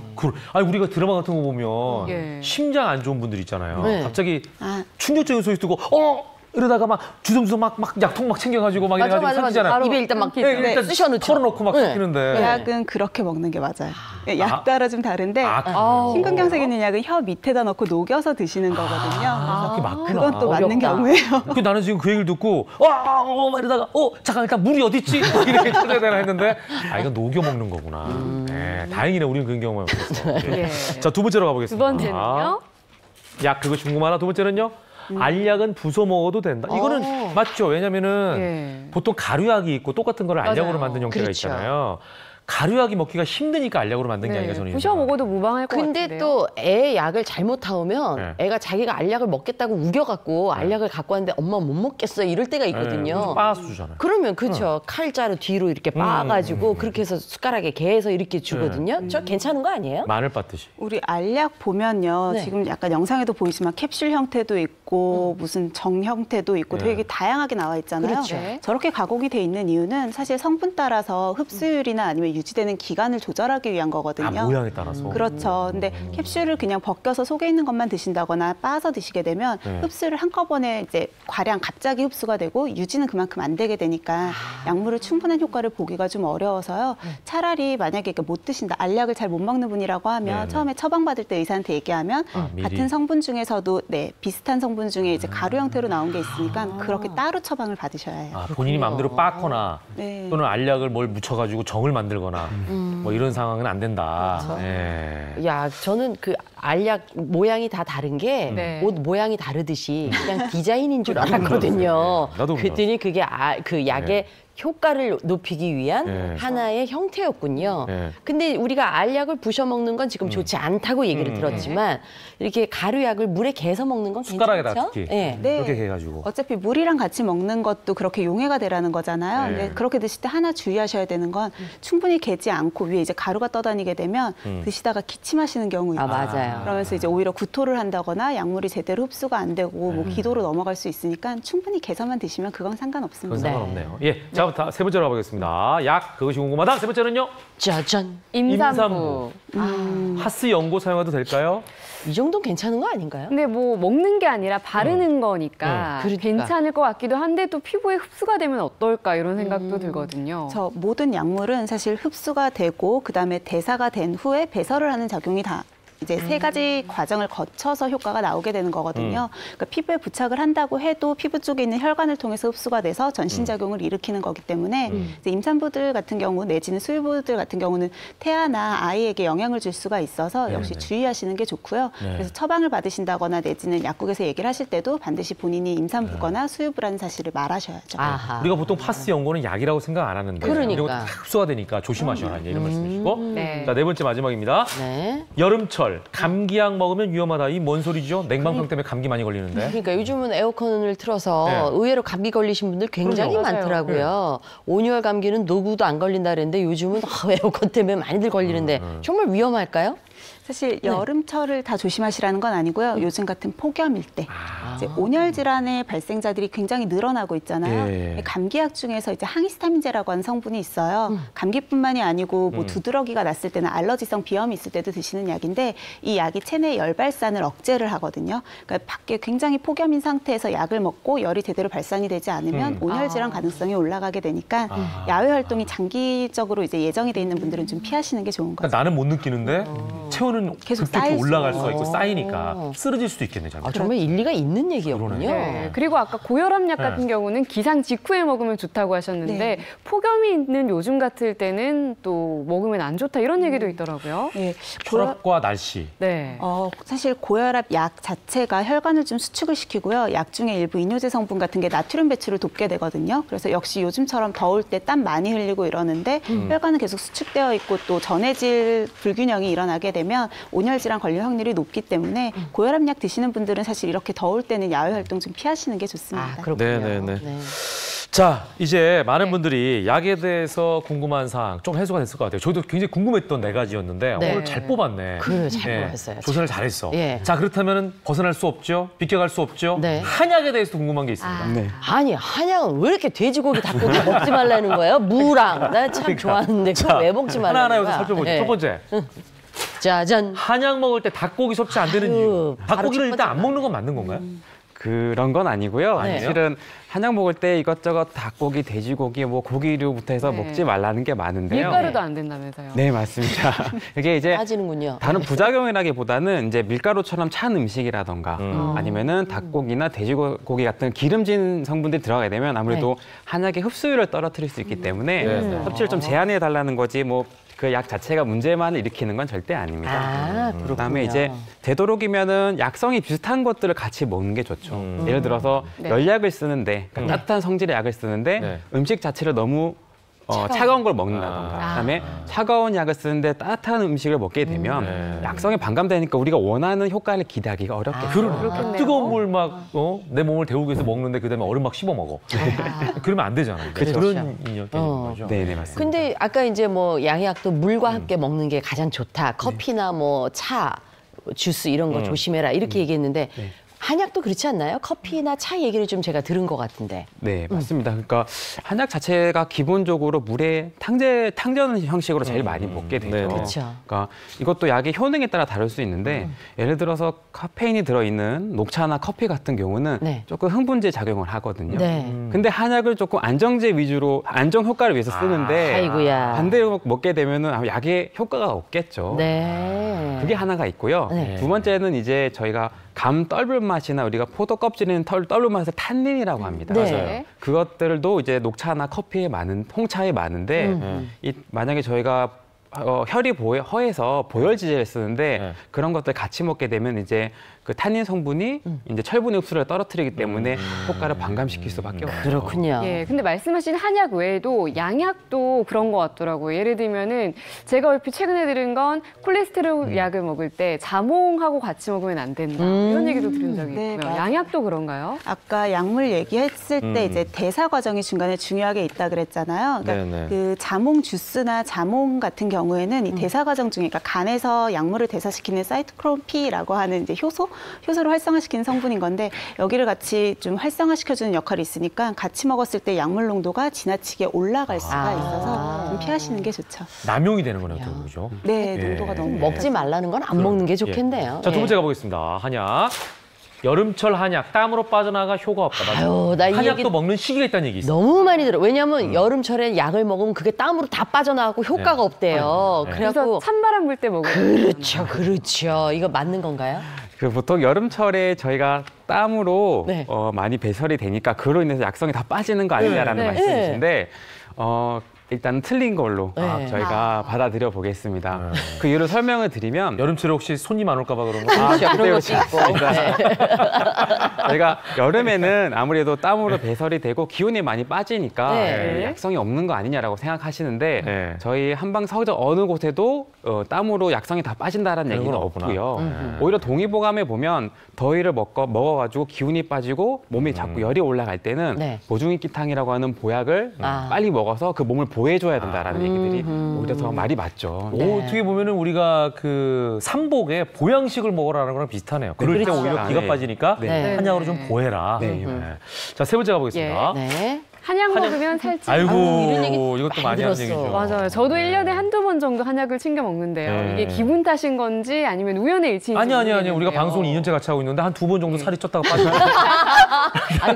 아니 우리가 드라마 같은 거 보면 예. 심장 안 좋은 분들 있잖아요. 네. 갑자기 아. 충격적인 소리 듣고 이러다가 막 주섬주섬 막 약통 막 챙겨가지고 막 맞아, 이래가지고 맞아, 맞아. 삼키잖아요. 바로 입에 일단 막 네, 일단 쑤셔놓죠. 털어놓고 막 네. 삼키는데. 약은 그렇게 먹는 게 맞아요. 약 따라 좀 다른데 아, 심근경색 있는 약은 혀 밑에다 넣고 녹여서 드시는 거거든요. 그게 맞구나. 그건 또 맞는 어렵다. 경우예요. 그 나는 지금 그 얘기를 듣고 막 이러다가 잠깐 일단 물이 어디 있지? 이렇게 찾아야 되나 했는데 이건 녹여 먹는 거구나. 네, 다행이네 우리는 그런 경험이 없었어. 네. 예. 자, 두 번째로 두 가보겠습니다. 번째는요. 약 그거 궁금하나? 두 번째는요. 알약은 부숴 먹어도 된다. 이거는 맞죠. 왜냐면은 예. 보통 가루약이 있고 똑같은 걸 알약으로 맞아요. 만든 형태가 그렇죠. 있잖아요. 가루약이 먹기가 힘드니까 알약으로 만든 게 아닌가 저는. 부셔 먹어도 무방할 것 근데 같은데요. 또 애 약을 잘못 타오면 네. 애가 자기가 알약을 먹겠다고 우겨갖고 알약을 갖고 왔는데 엄마 못 먹겠어 이럴 때가 있거든요. 빠서 주잖아요. 그러면 그렇죠. 칼자루 뒤로 이렇게 빻아가지고 그렇게 해서 숟가락에 개해서 이렇게 주거든요. 저 괜찮은 거 아니에요? 마늘 빻듯이. 우리 알약 보면요. 네. 지금 약간 영상에도 보이지만 캡슐 형태도 있고 무슨 정 형태도 있고 네. 되게 다양하게 나와 있잖아요. 그렇죠. 저렇게 가공이 돼 있는 이유는 사실 성분 따라서 흡수율이나 아니면 유지되는 기간을 조절하기 위한 거거든요. 아, 모양에 따라서. 그렇죠. 근데 캡슐을 그냥 벗겨서 속에 있는 것만 드신다거나 빻아서 드시게 되면 흡수를 한꺼번에 이제 과량 갑자기 흡수가 되고 유지는 그만큼 안 되게 되니까 약물을 충분한 효과를 보기가 좀 어려워서요. 차라리 만약에 못 드신다, 알약을 잘 못 먹는 분이라고 하면 처음에 처방받을 때 의사한테 얘기하면 같은 성분 중에서도 비슷한 성분 중에 이제 가루 형태로 나온 게 있으니까 그렇게 따로 처방을 받으셔야 해요. 아, 본인이 마음대로 빻거나 또는 알약을 뭘 묻혀가지고 정을 만들거나 뭐 이런 상황은 안 된다. 그렇죠. 네. 야, 저는 그 알약 모양이 다 다른 게 옷 모양이 다르듯이 그냥 디자인인 줄 알았거든요. 나도 그랬더니 그게 그 약의 효과를 높이기 위한 하나의 형태였군요. 근데 우리가 알약을 부셔 먹는 건 지금 좋지 않다고 얘기를 들었지만 이렇게 가루약을 물에 개서 먹는 건 숟가락에다 괜찮죠? 특히 네. 그렇게 해가지고. 어차피 물이랑 같이 먹는 것도 그렇게 용해가 되라는 거잖아요. 근데 그렇게 드실 때 하나 주의하셔야 되는 건 충분히 개지 않고 위에 이제 가루가 떠다니게 되면 드시다가 기침하시는 경우 있어요. 맞아요. 그러면서 이제 오히려 구토를 한다거나 약물이 제대로 흡수가 안 되고 뭐 기도로 넘어갈 수 있으니까 충분히 개서만 드시면 그건 상관없습니다. 그건 상관없네요. 예, 자, 세 번째로 가보겠습니다. 약, 그것이 궁금하다. 세 번째는요? 짜잔. 임산부. 하스 연고 사용해도 될까요? 이 정도는 괜찮은 거 아닌가요? 근데 뭐 먹는 게 아니라 바르는 거니까 그러니까. 괜찮을 것 같기도 한데 또 피부에 흡수가 되면 어떨까 이런 생각도 들거든요. 저 모든 약물은 사실 흡수가 되고 그다음에 대사가 된 후에 배설을 하는 작용이 다 이제 세 가지 과정을 거쳐서 효과가 나오게 되는 거거든요. 그러니까 피부에 부착을 한다고 해도 피부 쪽에 있는 혈관을 통해서 흡수가 돼서 전신작용을 일으키는 거기 때문에 이제 임산부들 같은 경우 내지는 수유부들 같은 경우는 태아나 아이에게 영향을 줄 수가 있어서 역시 주의하시는 게 좋고요. 그래서 처방을 받으신다거나 내지는 약국에서 얘기를 하실 때도 반드시 본인이 임산부거나 수유부라는 사실을 말하셔야죠. 아하. 우리가 보통 파스 연고는 약이라고 생각 안 하는데 그러니까. 이런 거 다 흡수가 되니까 조심하셔라 이런 말씀이시고 네. 자, 네 번째 마지막입니다. 네. 여름철 감기약 먹으면 위험하다. 이 뭔 소리죠? 냉방병 때문에 감기 많이 걸리는데. 그러니까 요즘은 에어컨을 틀어서 네. 의외로 감기 걸리신 분들 굉장히 그럼요. 많더라고요. 온열 감기는 누구도 안 걸린다 그랬는데 요즘은 에어컨 때문에 많이들 걸리는데 정말 위험할까요? 사실 여름철을 다 조심하시라는 건 아니고요. 요즘 같은 폭염일 때 이제 온열 질환의 발생자들이 굉장히 늘어나고 있잖아요. 예. 감기약 중에서 이제 항히스타민제라고 하는 성분이 있어요. 감기뿐만이 아니고 뭐 두드러기가 났을 때는 알러지성 비염이 있을 때도 드시는 약인데 이 약이 체내 열 발산을 억제를 하거든요. 그러니까 밖에 굉장히 폭염인 상태에서 약을 먹고 열이 제대로 발산이 되지 않으면 온열 질환 가능성이 올라가게 되니까 야외 활동이 장기적으로 이제 예정이 돼 있는 분들은 좀 피하시는 게 좋은 거죠. 그러니까 나는 못 느끼는데 체온은 계속 급격히 쌓일 올라갈 수 수가 있고 쌓이니까 쓰러질 수도 있겠네. 아, 정말 일리가 있는 얘기였군요. 네. 그리고 아까 고혈압약 같은 경우는 기상 직후에 먹으면 좋다고 하셨는데 폭염이 있는 요즘 같을 때는 또 먹으면 안 좋다 이런 얘기도 있더라고요. 네. 혈압과 날씨. 네. 사실 고혈압 약 자체가 혈관을 좀 수축을 시키고요. 약 중에 일부 이뇨제 성분 같은 게 나트륨 배출을 돕게 되거든요. 그래서 역시 요즘처럼 더울 때 땀 많이 흘리고 이러는데 혈관은 계속 수축되어 있고 또 전해질 불균형이 일어나게 되면 온열 질환 걸릴 확률이 높기 때문에 고혈압 약 드시는 분들은 사실 이렇게 더울 때는 야외 활동 좀 피하시는 게 좋습니다. 아, 그렇군요. 네네네. 자, 이제 많은 분들이 약에 대해서 궁금한 사항 좀 해소가 됐을 것 같아요. 저도 굉장히 궁금했던 네 가지였는데 네. 오늘 잘 뽑았네. 그래요, 잘 뽑았어요. 조사를 잘했어. 예. 자, 그렇다면 벗어날 수 없죠. 비껴갈 수 없죠. 네. 한약에 대해서 궁금한 게 있습니다. 네. 아니, 한약은 왜 이렇게 돼지고기 닭고기 먹지 말라는 거예요? 무랑. 나 참 좋아하는데 그걸 왜 먹지 말라는 하나하나 거야? 여기서 살펴보죠. 네. 첫 번째. 짜잔. 한약 먹을 때 닭고기 섭취 안 되는 아유, 이유. 바로 닭고기를 첫 일단 안 번째가. 먹는 건 맞는 건가요? 그런 건 아니고요. 아니에요? 사실은 한약 먹을 때 이것저것 닭고기, 돼지고기, 뭐 고기류부터 해서 네. 먹지 말라는 게 많은데요. 밀가루도 안 된다면서요. 네, 맞습니다. 이게 이제 빠지는군요. 다른 부작용이라기보다는 이제 밀가루처럼 찬 음식이라던가 아니면은 닭고기나 돼지고기 같은 기름진 성분들이 들어가게 되면 아무래도 한약의 흡수율을 떨어뜨릴 수 있기 때문에 섭취를 좀 제한해 달라는 거지 뭐 그 약 자체가 문제만 일으키는 건 절대 아닙니다. 아, 그렇군요. 그다음에 이제 되도록이면은 약성이 비슷한 것들을 같이 먹는 게 좋죠. 예를 들어서 열약을 쓰는데 그러니까 따뜻한 성질의 약을 쓰는데 네. 음식 자체를 너무 차가운 걸 먹는다던가 그다음에 차가운 약을 쓰는데 따뜻한 음식을 먹게 되면 약성이 반감되니까 우리가 원하는 효과를 기대하기가 어렵겠죠. 그렇겠네요. 뜨거운 물 막 내 몸을 데우기 위해서 먹는데 그다음에 얼음 막 씹어 먹어. 그러면 안 되잖아요. 그렇죠. 그런 인연 되는 거죠. 네네 맞습니다. 근데 아까 이제 뭐 양약도 물과 함께 먹는 게 가장 좋다. 커피나 뭐 차, 주스 이런 거 조심해라 이렇게 얘기했는데 한약도 그렇지 않나요? 커피나 차 얘기를 좀 제가 들은 것 같은데. 네, 맞습니다. 그러니까 한약 자체가 기본적으로 물에 탕전 형식으로 제일 많이 먹게 되죠. 네. 그렇죠. 그러니까 이것도 약의 효능에 따라 다를 수 있는데 예를 들어서 카페인이 들어있는 녹차나 커피 같은 경우는 네. 조금 흥분제 작용을 하거든요. 네. 근데 한약을 조금 안정제 위주로 안정 효과를 위해서 쓰는데 아이고야. 반대로 먹게 되면은 약의 효과가 없겠죠. 네. 그게 하나가 있고요. 네. 두 번째는 이제 저희가 감 떫은 맛이나 우리가 포도 껍질에는 떫은 맛을 탄닌이라고 합니다. 네. 맞아요. 그것들도 이제 녹차나 커피에 홍차에 많은데 만약에 저희가 혈이 허해서 보혈지제를 쓰는데 네. 그런 것들 같이 먹게 되면 이제 그 탄닌 성분이 이제 철분의 흡수를 떨어뜨리기 때문에 효과를 반감시킬 수밖에 없어요. 그렇군요. 예, 근데 말씀하신 한약 외에도 양약도 그런 것 같더라고요. 예를 들면은 제가 얼핏 최근에 들은 건 콜레스테롤 약을 먹을 때 자몽하고 같이 먹으면 안 된다. 이런 얘기도 들은 적이 네, 있고요. 맞아요. 양약도 그런가요? 아까 약물 얘기했을 때 이제 대사 과정이 중간에 중요하게 있다 그랬잖아요. 그러니까 네네. 그 자몽 주스나 자몽 같은 경우에는 이 대사 과정 중에 그러니까 간에서 약물을 대사시키는 사이토크롬피라고 하는 이제 효소를 활성화시키는 성분인 건데 여기를 같이 좀 활성화시켜주는 역할이 있으니까 같이 먹었을 때 약물 농도가 지나치게 올라갈 수가 있어서 좀 피하시는 게 좋죠. 남용이 되는 거네요, 또 그죠? 네, 예. 농도가 너무 먹지 말라는 건 안 먹는 게 좋겠네요. 자, 두 예. 번째 가보겠습니다. 한약. 여름철 한약, 땀으로 빠져나가 효과 없다. 맞아요. 아유, 나 이 한약도 얘기 먹는 시기가 있다는 얘기 있어요. 너무 많이 들어. 왜냐하면 여름철에 약을 먹으면 그게 땀으로 다 빠져나가고 효과가 네. 없대요. 네. 그래서 그래갖고 찬바람 불 때 먹어요. 그렇죠, 그렇죠. 이거 맞는 건가요? 그 보통 여름철에 저희가 땀으로 네. 많이 배설이 되니까 그로 인해서 약성이 다 빠지는 거 아니냐라는 네. 말씀이신데 일단 틀린 걸로 네. 저희가 받아들여 보겠습니다. 그 이유를 설명을 드리면 여름철에 혹시 손님 안 올까 봐 그런 거? 그렇죠. 그런 것도 있고. 네. 저희가 여름에는 아무래도 땀으로 배설이 되고 기운이 많이 빠지니까 네. 약성이 없는 거 아니냐라고 생각하시는데 네. 저희 한방 서적 어느 곳에도 땀으로 약성이 다 빠진다라는 그런 얘기는 건 없구나. 없고요. 오히려 동의보감에 보면 더위를 먹어가지고 기운이 빠지고 몸이 자꾸 열이 올라갈 때는 네. 보중익기탕이라고 하는 보약을 아. 빨리 먹어서 그 몸을 보호해줘야 된다라는 얘기들이 오히려 더 말이 맞죠. 오, 어떻게 보면은 우리가 그 삼복에 보양식을 먹으라는 거랑 비슷하네요. 그럴 때 그렇죠. 오히려 기가 네. 빠지니까 네. 한약으로 좀 보해라. 네. 자, 세 번째 가보겠습니다. 네. 한약 먹으면 살찌. 아이고, 이런 얘기 이것도 많이 많이 하는 들었어. 얘기죠. 맞아요. 저도 1년에 한두 번 정도 한약을 챙겨 먹는데요. 네. 이게 기분 탓인 건지 아니면 우연의 일치인지 아니. 우리가 모르겠는데요. 방송을 2년째 같이 하고 있는데 한 두 번 정도 살이 쪘다가 빠져.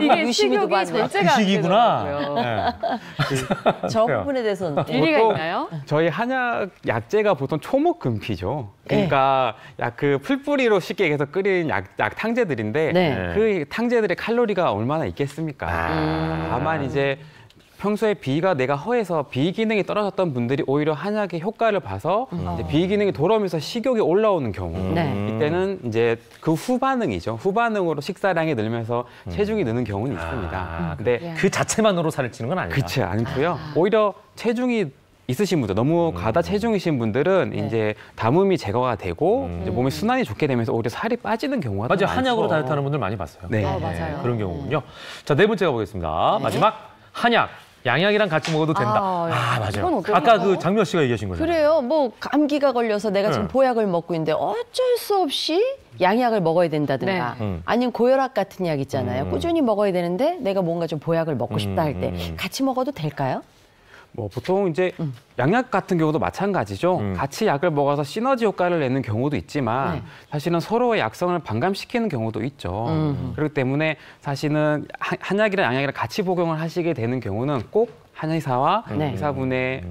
이게 유심히도 식욕이 봤네. 절제가 안 그 시기구나. 되더라고요. 네. 저 부분에 대해서는 일리가 보통 있나요? 저희 한약 약재가 보통 초목금피죠. 그러니까 약 그 풀뿌리로 쉽게 얘기해서 끓인 약 탕제들인데 네. 그 탕제들의 칼로리가 얼마나 있겠습니까? 다만 이제 평소에 비위가 내가 허해서 비위 기능이 떨어졌던 분들이 오히려 한약의 효과를 봐서 이제 비위 기능이 돌아오면서 식욕이 올라오는 경우 네. 이때는 이제 그 후반응이죠. 후반응으로 식사량이 늘면서 체중이 느는 경우는 있습니다. 근데 그 자체만으로 살을 찌는 건 아니다. 그렇지 않고요. 오히려 체중이 있으신 분들, 너무 과다 체중이신 분들은 이제 담음이 제거가 되고 이제 몸의 순환이 좋게 되면서 오히려 살이 빠지는 경우가 더 맞아요. 많죠. 한약으로 다이어트하는 분들 많이 봤어요. 네. 맞아요. 그런 경우군요. 자, 네 번째 가보겠습니다. 마지막 한약. 양약이랑 같이 먹어도 된다. 이건 맞아요. 어떨까요? 아까 그 장미화 씨가 얘기하신 거죠. 그래요. 뭐 감기가 걸려서 내가 지금 네. 보약을 먹고 있는데 어쩔 수 없이 양약을 먹어야 된다든가 네. 아니면 고혈압 같은 약 있잖아요. 꾸준히 먹어야 되는데 내가 뭔가 좀 보약을 먹고 싶다 할 때 같이 먹어도 될까요? 뭐 보통 이제 양약 같은 경우도 마찬가지죠. 같이 약을 먹어서 시너지 효과를 내는 경우도 있지만 네. 사실은 서로의 약성을 반감시키는 경우도 있죠. 그렇기 때문에 사실은 한약이랑 양약이랑 같이 복용을 하시게 되는 경우는 꼭 한의사와 네. 의사분의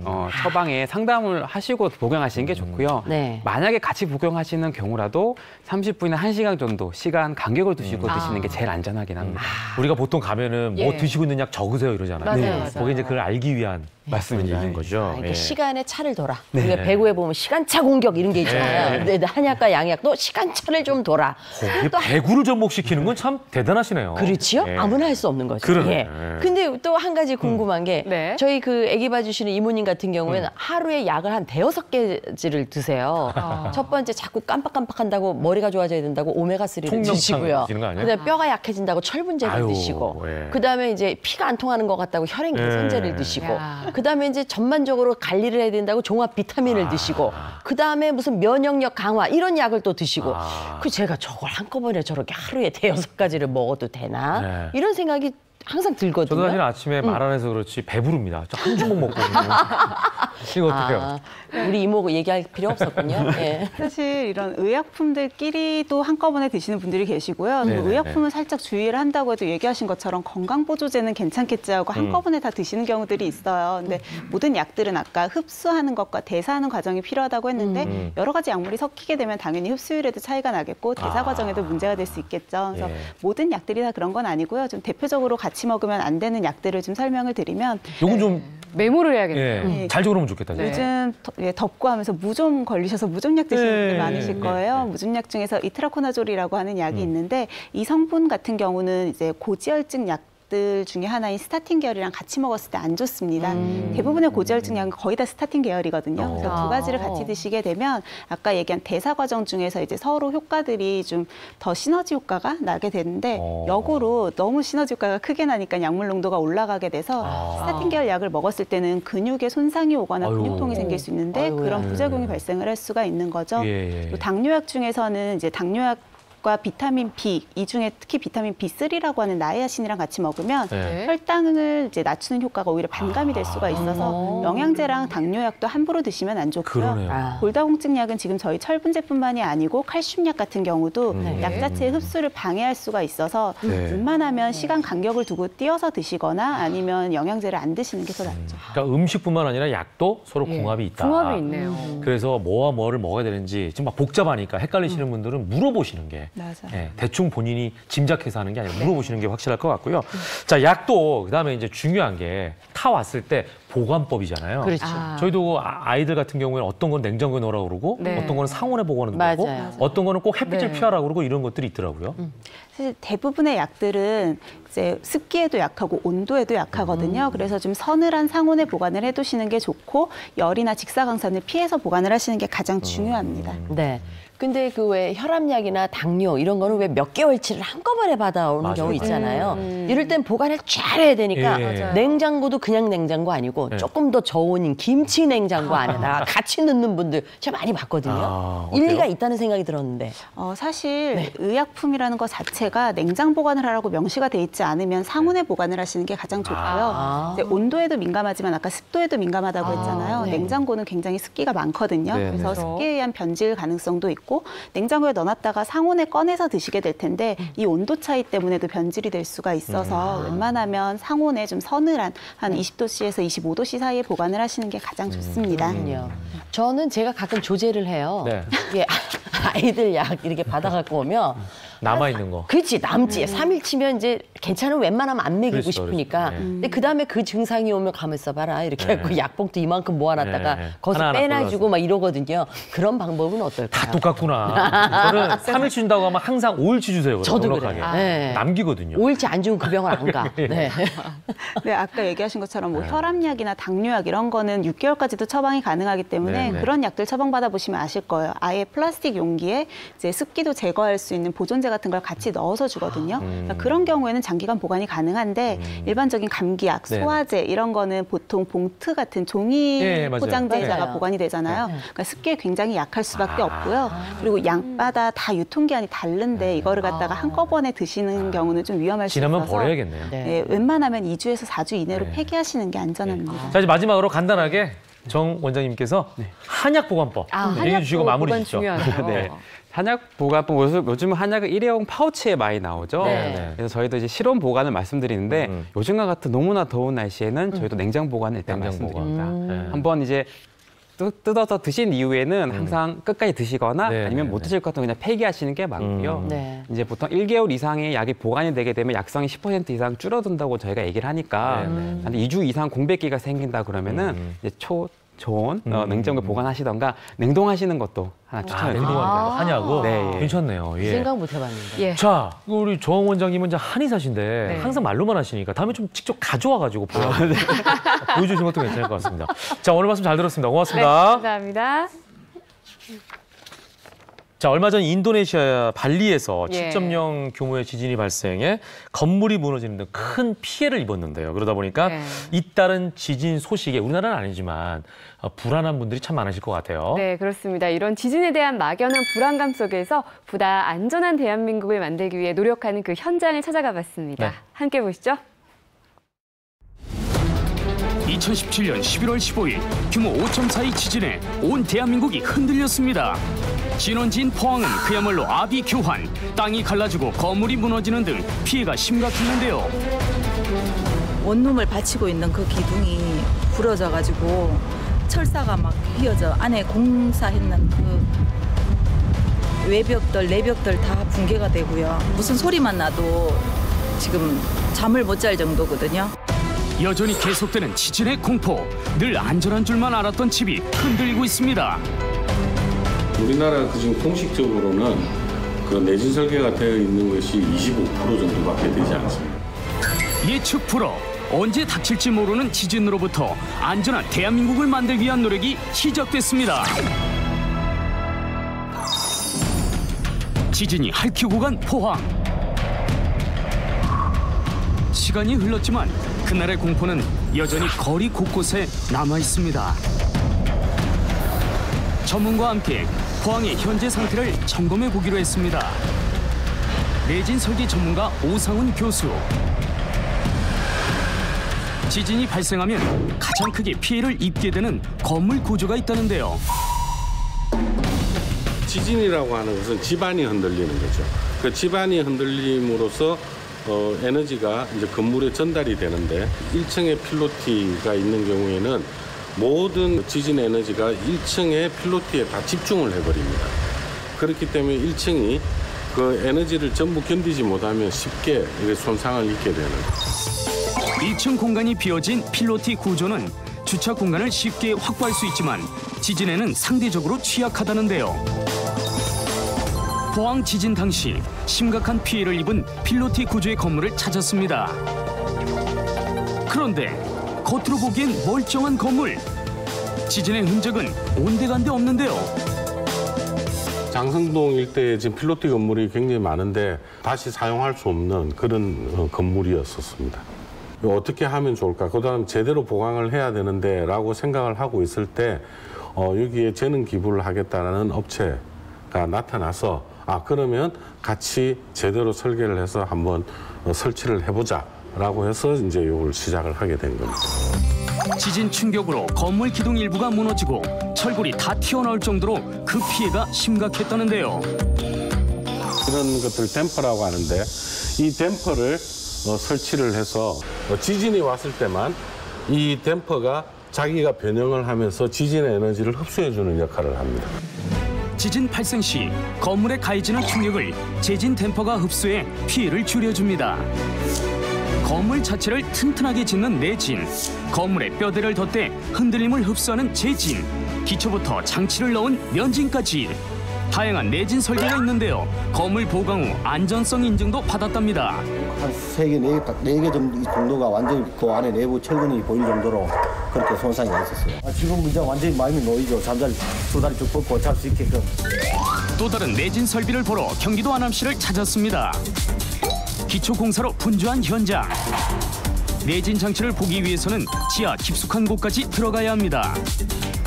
처방에 상담을 하시고 복용하시는 게 좋고요. 네. 만약에 같이 복용하시는 경우라도 30분이나 1시간 정도 시간 간격을 두시고 드시는 게 제일 안전하긴 합니다. 우리가 보통 가면은 뭐 예. 드시고 있는 약 적으세요 이러잖아요. 맞아요, 네. 맞아요. 거기 이제 그걸 알기 위한 맞습니다. 얘기인 거죠. 이게 예. 시간의 차를 둬라. 우리가 배구에 보면 시간차 공격 이런 게 있잖아요. 근데 한약과 양약도 시간차를 좀 둬라. 거기에 배구를 접목시키는 건 참 대단하시네요. 그렇지요? 예. 아무나 할 수 없는 거죠. 그러네. 예. 근데 또 한 가지 궁금한 게 네. 저희 그 아기 봐주시는 이모님 같은 경우에는 하루에 약을 한 5-6개를 드세요. 첫 번째 자꾸 깜빡깜빡한다고 머리가 좋아져야 된다고 오메가3를 총명탕 드시고요. 드시는 거 아니에요? 그다음에 뼈가 약해진다고 철분제를 아유, 드시고 예. 그다음에 이제 피가 안 통하는 것 같다고 혈행 개선제를 예. 드시고 야. 그다음에 이제 전반적으로 관리를 해야 된다고 종합 비타민을 드시고 그다음에 무슨 면역력 강화 이런 약을 또 드시고 그 제가 저걸 한꺼번에 저렇게 하루에 5-6가지를 먹어도 되나? 네. 이런 생각이 항상 들거든요. 저도 사실 아침에 말 안 해서 그렇지 배부릅니다. 저 한 주먹 먹고 이거 어떡해요? 우리 이모 얘기할 필요 없었군요. 예. 사실 이런 의약품들끼리도 한꺼번에 드시는 분들이 계시고요. 또 의약품은 살짝 주의를 한다고 해도 얘기하신 것처럼 건강보조제는 괜찮겠지 하고 한꺼번에 다 드시는 경우들이 있어요. 근데 모든 약들은 아까 흡수하는 것과 대사하는 과정이 필요하다고 했는데 여러 가지 약물이 섞이게 되면 당연히 흡수율에도 차이가 나겠고 대사 과정에도 문제가 될 수 있겠죠. 그래서 모든 약들이 다 그런 건 아니고요. 좀 대표적으로 같이 먹으면 안 되는 약들을 좀 설명을 드리면 요건 좀 메모를 해야겠네요. 예, 잘 적어놓으면 좋겠다. 요즘 덥고 하면서 무좀 걸리셔서 무좀약 드시는 분들 많으실 거예요. 무좀약 중에서 이트라코나졸이라고 하는 약이 있는데 이 성분 같은 경우는 이제 고지혈증 약들 중에 하나인 스타틴 계열이랑 같이 먹었을 때 안 좋습니다. 대부분의 고지혈증 약은 거의 다 스타틴 계열이거든요. 그래서 두 가지를 같이 드시게 되면 아까 얘기한 대사 과정 중에서 이제 서로 효과들이 좀 더 시너지 효과가 나게 되는데 역으로 너무 시너지 효과가 크게 나니까 약물 농도가 올라가게 돼서 스타틴 계열 약을 먹었을 때는 근육에 손상이 오거나 근육통이 생길 수 있는데 그런 부작용이 발생을 할 수가 있는 거죠. 또 당뇨약 중에서는 이제 당뇨약 과 비타민 B, 이 중에 특히 비타민 B3라고 하는 나이아신이랑 같이 먹으면 혈당을 이제 낮추는 효과가 오히려 반감이 될 수가 있어서 영양제랑 당뇨약도 함부로 드시면 안 좋고요. 골다공증 약은 지금 저희 철분제뿐만이 아니고 칼슘약 같은 경우도 약 자체의 흡수를 방해할 수가 있어서 웬만하면 시간 간격을 두고 띄어서 드시거나 아니면 영양제를 안 드시는 게 더 낫죠. 그러니까 음식뿐만 아니라 약도 서로 궁합이 있다. 궁합이 있네요. 그래서 뭐와 뭐를 먹어야 되는지 지금 막 복잡하니까 헷갈리시는 분들은 물어보시는 게 맞아. 예, 대충 본인이 짐작해서 하는 게 아니라 물어보시는 게 확실할 것 같고요. 자, 약도 그다음에 이제 중요한 게 타 왔을 때 보관법이잖아요. 그렇죠. 저희도 아이들 같은 경우에는 어떤 건 냉장고에 넣으라고 그러고 어떤 거는 상온에 보관한다고 어떤 거는 꼭 햇빛을 피하라고 그러고 이런 것들이 있더라고요. 사실 대부분의 약들은 이제 습기에도 약하고 온도에도 약하거든요. 그래서 좀 서늘한 상온에 보관을 해두시는 게 좋고 열이나 직사광선을 피해서 보관을 하시는 게 가장 중요합니다. 네. 근데 그 왜 혈압약이나 당뇨 이런 거는 왜 몇 개월치를 한꺼번에 받아오는 경우 있잖아요. 이럴 땐 보관을 잘 해야 되니까 냉장고도 그냥 냉장고 아니고 조금 더 저온인 김치 냉장고 안에다가 같이 넣는 분들 제가 많이 봤거든요. 일리가 있다는 생각이 들었는데. 사실 의약품이라는 것 자체가 냉장 보관을 하라고 명시가 돼 있지 않으면 상온에 보관을 하시는 게 가장 좋고요. 이제 온도에도 민감하지만 아까 습도에도 민감하다고 했잖아요. 냉장고는 굉장히 습기가 많거든요. 그래서 습기에 의한 변질 가능성도 있고 냉장고에 넣어놨다가 상온에 꺼내서 드시게 될 텐데 이 온도 차이 때문에도 변질이 될 수가 있어서 웬만하면 상온에 좀 서늘한 한 20도씨에서 25도씨 사이에 보관을 하시는 게 가장 좋습니다. 저는 제가 가끔 조제를 해요. 이게 아이들 약 이렇게 받아갖고 오면 남아있는 거. 그렇지, 남지. 3일 치면 이제 괜찮으면 웬만하면 안 먹이고 그렇죠, 싶으니까. 그렇죠. 근데 그 다음에 그 증상이 오면 가만 있어봐라. 이렇게 해갖고 약봉투 이만큼 모아놨다가 거기서 빼놔주고 막 이러거든요. 그런 방법은 어떨까요? 다 똑같구나. 저는 3일치 준다고 하면 항상 5일치 주세요. 저도 넉넉하게. 그래요. 남기거든요. 5일치 안 주면 그 병원 안 가. 네. 네, 아까 얘기하신 것처럼 뭐 혈압약이나 당뇨약 이런 거는 6개월까지도 처방이 가능하기 때문에 그런 약들 처방받아 보시면 아실 거예요. 아예 플라스틱 용기에 이제 습기도 제거할 수 있는 보존제 같은 걸 같이 넣어서 주거든요. 그러니까 그런 경우에는 장기간 보관이 가능한데 일반적인 감기약, 소화제 이런 거는 보통 봉투 같은 종이 포장재에다가 보관이 되잖아요. 그러니까 습기에 굉장히 약할 수밖에 없고요. 그리고 양마다 다 유통기한이 다른데 이거를 갖다가 한꺼번에 드시는 경우는 좀 위험할 수 있어서 지나면 버려야겠네요. 네, 웬만하면 2주에서 4주 이내로 폐기하시는 게 안전합니다. 자, 이제 마지막으로 간단하게 정 원장님께서 한약 보관법 얘기해 주시고 마무리 짓죠. 네. 한약 보관법, 요즘은 한약은 일회용 파우치에 많이 나오죠. 그래서 저희도 이제 실온 보관을 말씀드리는데 요즘과 같은 너무나 더운 날씨에는 저희도 냉장 보관을 일단 말씀드립니다. 한번 이제 뜯어서 드신 이후에는 항상 끝까지 드시거나 아니면 못 드실 것 같으면 그냥 폐기하시는 게 맞고요. 이제 보통 1개월 이상의 약이 보관이 되게 되면 약성이 10% 이상 줄어든다고 저희가 얘기를 하니까 한 2주 이상 공백기가 생긴다 그러면은 이제 좋은 냉장고에 보관하시던가 냉동하시는 것도 하나 추천드립니다. 한약은 괜찮네요. 그 생각 못 해봤는데. 자, 우리 정 원장님은 이제 한의사신데 항상 말로만 하시니까 다음에 좀 직접 가져와가지고 보여주시는 것도 괜찮을 것 같습니다. 자, 오늘 말씀 잘 들었습니다. 고맙습니다. 감사합니다. 자, 얼마 전 인도네시아 발리에서 7.0 규모의 지진이 발생해 건물이 무너지는 등 큰 피해를 입었는데요. 그러다 보니까 잇따른 지진 소식에 우리나라는 아니지만 불안한 분들이 참 많으실 것 같아요. 네, 그렇습니다. 이런 지진에 대한 막연한 불안감 속에서 보다 안전한 대한민국을 만들기 위해 노력하는 그 현장을 찾아가 봤습니다. 함께 보시죠. 2017년 11월 15일 규모 5.4의 지진에 온 대한민국이 흔들렸습니다. 진원지인 포항은 그야말로 아비규환, 땅이 갈라지고 건물이 무너지는 등 피해가 심각했는데요. 원룸을 받치고 있는 그 기둥이 부러져가지고 철사가 막 휘어져 안에 공사했는 그 외벽들, 내벽들 다 붕괴가 되고요. 무슨 소리만 나도 지금 잠을 못 잘 정도거든요. 여전히 계속되는 지진의 공포, 늘 안전한 줄만 알았던 집이 흔들리고 있습니다. 우리나라 지금 공식적으로는 그 내진 설계가 되어 있는 것이 25% 정도밖에 되지 않습니다. 예측 불허, 언제 닥칠지 모르는 지진으로부터 안전한 대한민국을 만들기 위한 노력이 시작됐습니다. 지진이 핥히고 간 포항. 시간이 흘렀지만 그날의 공포는 여전히 거리 곳곳에 남아 있습니다. 전문가와 함께 포항의 현재 상태를 점검해 보기로 했습니다. 내진 설계 전문가 오상훈 교수. 지진이 발생하면 가장 크게 피해를 입게 되는 건물 구조가 있다는데요. 지진이라고 하는 것은 지반이 흔들리는 거죠. 그 지반이 흔들림으로써 에너지가 이제 건물에 전달이 되는데 1층에 필로티가 있는 경우에는 모든 지진 에너지가 1층의 필로티에 다 집중을 해버립니다. 그렇기 때문에 1층이 그 에너지를 전부 견디지 못하면 쉽게 손상을 입게 되는. 1층 공간이 비어진 필로티 구조는 주차 공간을 쉽게 확보할 수 있지만 지진에는 상대적으로 취약하다는데요. 포항 지진 당시 심각한 피해를 입은 필로티 구조의 건물을 찾았습니다. 그런데 겉으로 보기엔 멀쩡한 건물. 지진의 흔적은 온데간데 없는데요. 장성동 일대에 지금 필로티 건물이 굉장히 많은데 다시 사용할 수 없는 그런 건물이었었습니다. 어떻게 하면 좋을까? 그다음 제대로 보강을 해야 되는데 라고 생각을 하고 있을 때 여기에 재능 기부를 하겠다는 업체가 나타나서 그러면 같이 제대로 설계를 해서 한번 설치를 해보자 라고 해서 이제 이걸 시작을 하게 된 겁니다. 지진 충격으로 건물 기둥 일부가 무너지고 철골이 다 튀어나올 정도로 그 피해가 심각했다는데요. 이런 것들 댐퍼라고 하는데 이 댐퍼를 설치를 해서 지진이 왔을 때만 이 댐퍼가 자기가 변형을 하면서 지진의 에너지를 흡수해주는 역할을 합니다. 지진 발생 시 건물에 가해지는 충격을 재진 댐퍼가 흡수해 피해를 줄여줍니다. 건물 자체를 튼튼하게 짓는 내진, 건물에 뼈대를 덧대 흔들림을 흡수하는 재진, 기초부터 장치를 넣은 면진까지 다양한 내진 설계가 있는데요. 건물 보강 후 안전성 인증도 받았답니다. 한 3개, 4개 정도가 완전히 그 안에 내부 철근이 보일 정도로 그렇게 손상이 있었어요. 지금 이제 완전히 마음이 놓이죠. 잠자리 두 다리 쭉 뻗고 잘 수 있게끔. 또 다른 내진 설비를 보러 경기도 안암시를 찾았습니다. 기초공사로 분주한 현장. 내진 장치를 보기 위해서는 지하 깊숙한 곳까지 들어가야 합니다.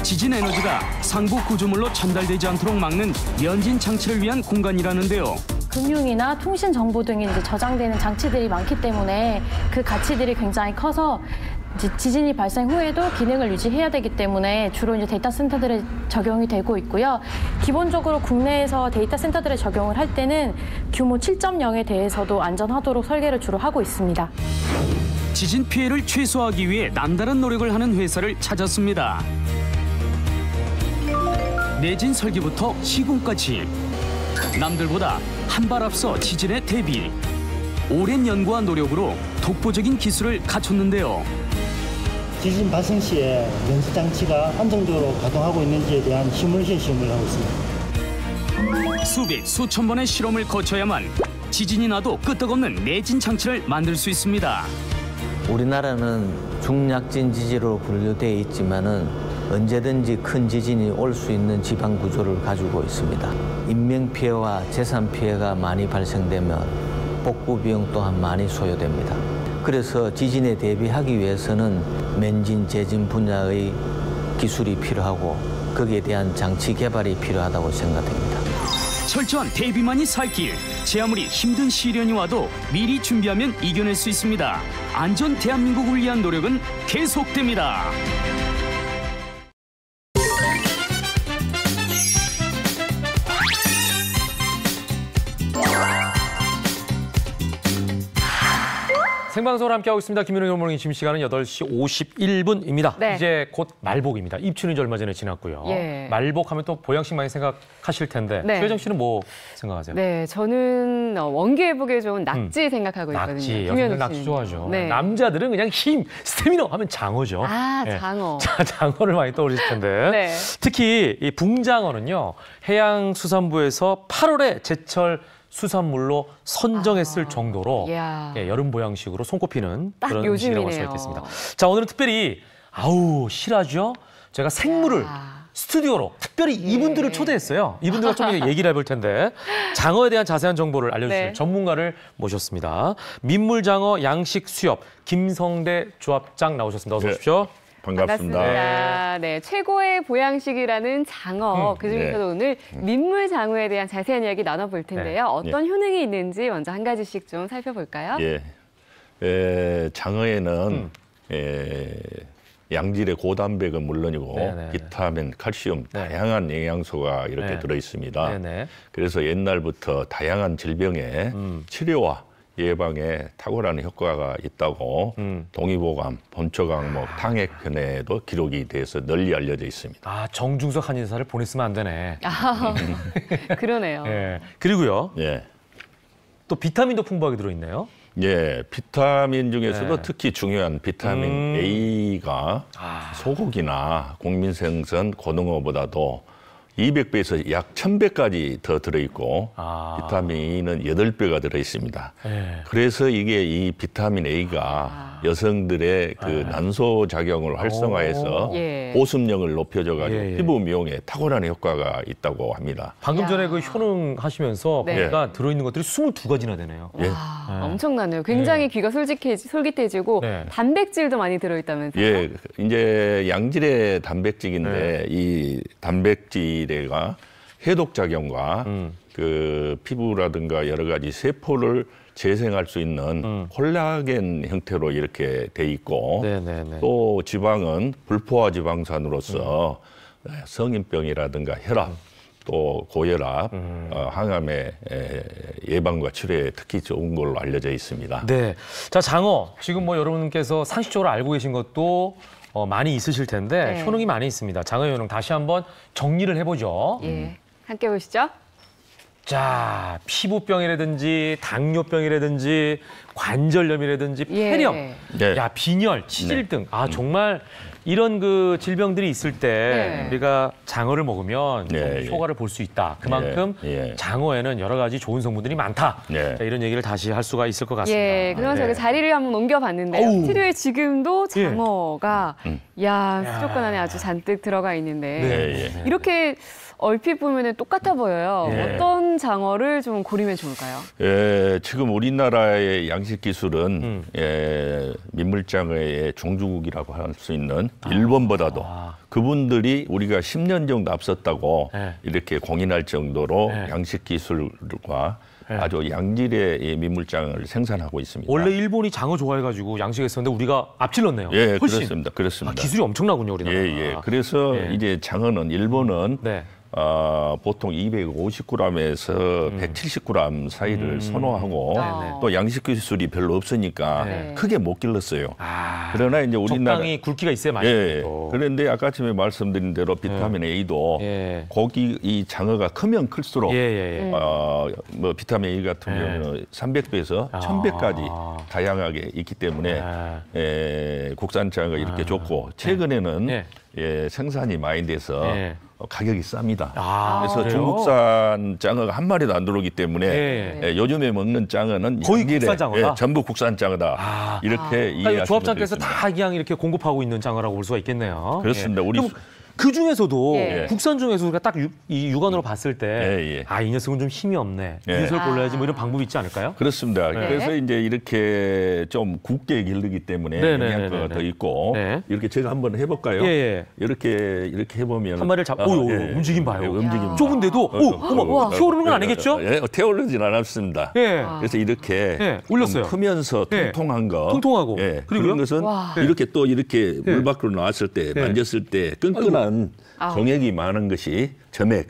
지진 에너지가 상부 구조물로 전달되지 않도록 막는 면진 장치를 위한 공간이라는데요. 금융이나 통신 정보 등이 이제 저장되는 장치들이 많기 때문에 그 가치들이 굉장히 커서 지진이 발생 후에도 기능을 유지해야 되기 때문에 주로 이제 데이터 센터들에 적용이 되고 있고요. 기본적으로 국내에서 데이터 센터들에 적용을 할 때는 규모 7.0에 대해서도 안전하도록 설계를 주로 하고 있습니다. 지진 피해를 최소화하기 위해 남다른 노력을 하는 회사를 찾았습니다. 내진 설계부터 시공까지 남들보다 한 발 앞서 지진에 대비. 오랜 연구와 노력으로 독보적인 기술을 갖췄는데요. 지진 발생 시에 면수 장치가 안정적으로 가동하고 있는지에 대한 시뮬레이션 시험을 하고 있습니다. 수백, 수천 번의 실험을 거쳐야만 지진이 나도 끄떡없는 내진 장치를 만들 수 있습니다. 우리나라는 중약진 지지로 분류되어 있지만은 언제든지 큰 지진이 올 수 있는 지방 구조를 가지고 있습니다. 인명 피해와 재산 피해가 많이 발생되면 복구 비용 또한 많이 소요됩니다. 그래서 지진에 대비하기 위해서는 맨진, 재진 분야의 기술이 필요하고 거기에 대한 장치 개발이 필요하다고 생각됩니다. 철저한 대비만이 살 길. 제 아무리 힘든 시련이 와도 미리 준비하면 이겨낼 수 있습니다. 안전 대한민국을 위한 노력은 계속됩니다. 생방송을 함께하고 있습니다. 김윤웅의 모닝 지금 시간은 8시 51분입니다. 네. 이제 곧 말복입니다. 입춘이 얼마 전에 지났고요. 예. 말복하면 또 보양식 많이 생각하실 텐데 네. 최혜정 씨는 뭐 생각하세요? 네, 저는 원기회복에 좋은 낙지 생각하고 있거든요. 낙지, 여성들 낙지 좋아하죠. 네. 남자들은 그냥 힘, 스태미너 하면 장어죠. 아, 네. 장어. 자, 장어를 많이 떠올리실 텐데 네. 특히 이 붕장어는요. 해양수산부에서 8월에 제철 수산물로 선정했을 정도로 예, 여름 보양식으로 손꼽히는 딱 그런 음식이라고 할 수 요즘이네요. 있겠습니다. 자, 오늘은 특별히 실하죠? 제가 생물을 스튜디오로 특별히 이분들을 초대했어요. 이분들과 좀 얘기를 해볼 텐데 장어에 대한 자세한 정보를 알려주실 네. 전문가를 모셨습니다. 민물장어 양식 수협 김성대 조합장 나오셨습니다. 어서 오십시오. 반갑습니다. 네, 최고의 보양식이라는 장어, 그중에서도 오늘 민물장어에 대한 자세한 이야기 나눠볼 텐데요. 어떤 효능이 있는지 먼저 한 가지씩 좀 살펴볼까요? 장어에는 양질의 고단백은 물론이고 비타민, 칼슘, 다양한 영양소가 이렇게 들어있습니다. 그래서 옛날부터 다양한 질병의 치료와 예방에 탁월한 효과가 있다고 동의보감, 본초강목, 당핵편에도 기록이 돼서 널리 알려져 있습니다. 아, 정중석 한의사를 보냈으면 안 되네. 아, 그러네요. 그리고요. 또 비타민도 풍부하게 들어있네요. 비타민 중에서도 특히 중요한 비타민 A가 소고기나 국민생선, 고등어보다도 200배에서 약 1000배까지 더 들어있고 비타민 E는 8배가 들어있습니다. 그래서 이게 이 비타민 A가 여성들의 그 난소 작용을 활성화해서 보습력을 높여줘가지고 피부 미용에 탁월한 효과가 있다고 합니다. 방금 전에 그 효능 하시면서 보니까 들어있는 것들이 22가지나 되네요. 엄청나네요. 굉장히 귀가 솔깃해지고 단백질도 많이 들어있다면서요? 이제 양질의 단백질인데 이 단백질가 해독 작용과 그 피부라든가 여러 가지 세포를 재생할 수 있는 콜라겐 형태로 이렇게 돼 있고 또 지방은 불포화 지방산으로서 성인병이라든가 혈압 또 고혈압, 항암의 예방과 치료에 특히 좋은 걸로 알려져 있습니다. 네, 자 장어 지금 뭐 여러분께서 상식적으로 알고 계신 것도 많이 있으실 텐데 효능이 많이 있습니다. 장어의 효능 다시 한번 정리를 해보죠. 함께 보시죠. 자, 피부병이라든지 당뇨병이라든지 관절염이라든지 폐렴, 야 빈혈, 치질 등 정말 이런 그 질병들이 있을 때 우리가 장어를 먹으면 효과를 볼 수 있다. 그만큼 장어에는 여러 가지 좋은 성분들이 많다. 자, 이런 얘기를 다시 할 수가 있을 것 같습니다. 그러면 저희 자리를 한번 옮겨봤는데요. 스튜디오에 지금도 장어가 수족관 안에 아주 잔뜩 들어가 있는데 이렇게 얼핏 보면 똑같아 보여요. 어떤 장어를 좀 고르면 좋을까요? 지금 우리나라의 양식 기술은 민물장어의 종주국이라고 할 수 있는 일본보다도 그분들이 우리가 10년 정도 앞섰다고 이렇게 공인할 정도로 양식 기술과 아주 양질의 민물장어를 생산하고 있습니다. 원래 일본이 장어 좋아해가지고 양식했었는데 우리가 앞질렀네요. 훨씬. 그렇습니다. 기술이 엄청나군요, 우리나라. 그래서 이제 장어는 일본은 보통 250g에서 170g 사이를 선호하고 또 양식 기술이 별로 없으니까 크게 못 길렀어요. 그러나 이제 우리나라 적당히 굵기가 있어야 맛있죠. 그런데 아까 전에 말씀드린 대로 비타민 A도 고기 이 장어가 크면 클수록 뭐 비타민 A 같은 경우는 300배에서 1000배까지 다양하게 있기 때문에 국산 장어가 이렇게 좋고 최근에는 생산이 많이 돼서 가격이 쌉니다. 그래서 그래요? 중국산 장어가 한 마리도 안 들어오기 때문에 요즘에 먹는 장어는 거의 국산 장어다? 전부 국산 장어다. 이렇게 이해하시면 조합장께서 다 그냥 이렇게 공급하고 있는 장어라고 볼 수가 있겠네요. 그렇습니다. 우리 그 중에서도 국산 중에서 딱 이 육안으로 봤을 때 이 녀석은 좀 힘이 없네. 이 녀석을 골라야지 뭐 이런 방법이 있지 않을까요? 그렇습니다. 그래서 이제 이렇게 좀 굵게 기르기 때문에 영양가가 더 있고 이렇게 제가 한번 해볼까요? 이렇게 해보면 한 마리를 움직임 봐요. 움직임. 좁은데도 어머 태오르는 건 아니겠죠? 태오르진 않았습니다. 그래서 이렇게 올렸어요. 크면서 통통한 거, 통통하고 그런 것은 이렇게 또 이렇게 물 밖으로 나왔을 때 만졌을 때 끈끈한 정액이 많은 것이 점액.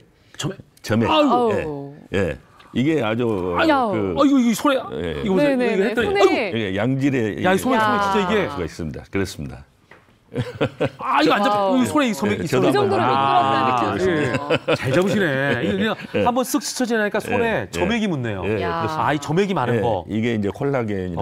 이게 아주 이거 손에 이거 보세요. 이거 했더니 양질의 손에 진짜 이게 수가 있습니다. 그렇습니다. 이거 안 잡혀. 손에 이 소맥 있어. 그 정도로 미끄럽다니까. 잘 잡으시네. 이거 그냥 한번 쓱 스쳐지니까 손에 점액이 묻네요. 이 점액이 많은 거. 이게 이제 콜라겐이라는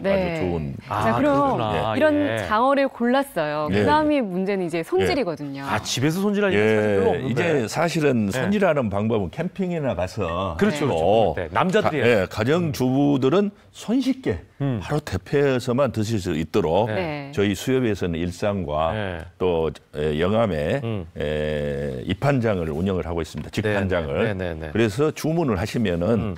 아주 좋은. 자, 그럼 이런 장어를 골랐어요. 그다음이 문제는 이제 손질이거든요. 집에서 손질할 일은 별로 없는데. 이제 사실은 손질하는 방법은 캠핑이나 가서 그렇죠. 남자들이 가정 주부들은 손쉽게 바로 대패해서만 드실 수 있도록 저희 수협에서는 일산과 또 영암에 입한장을 운영을 하고 있습니다. 직판장을. 그래서 주문을 하시면은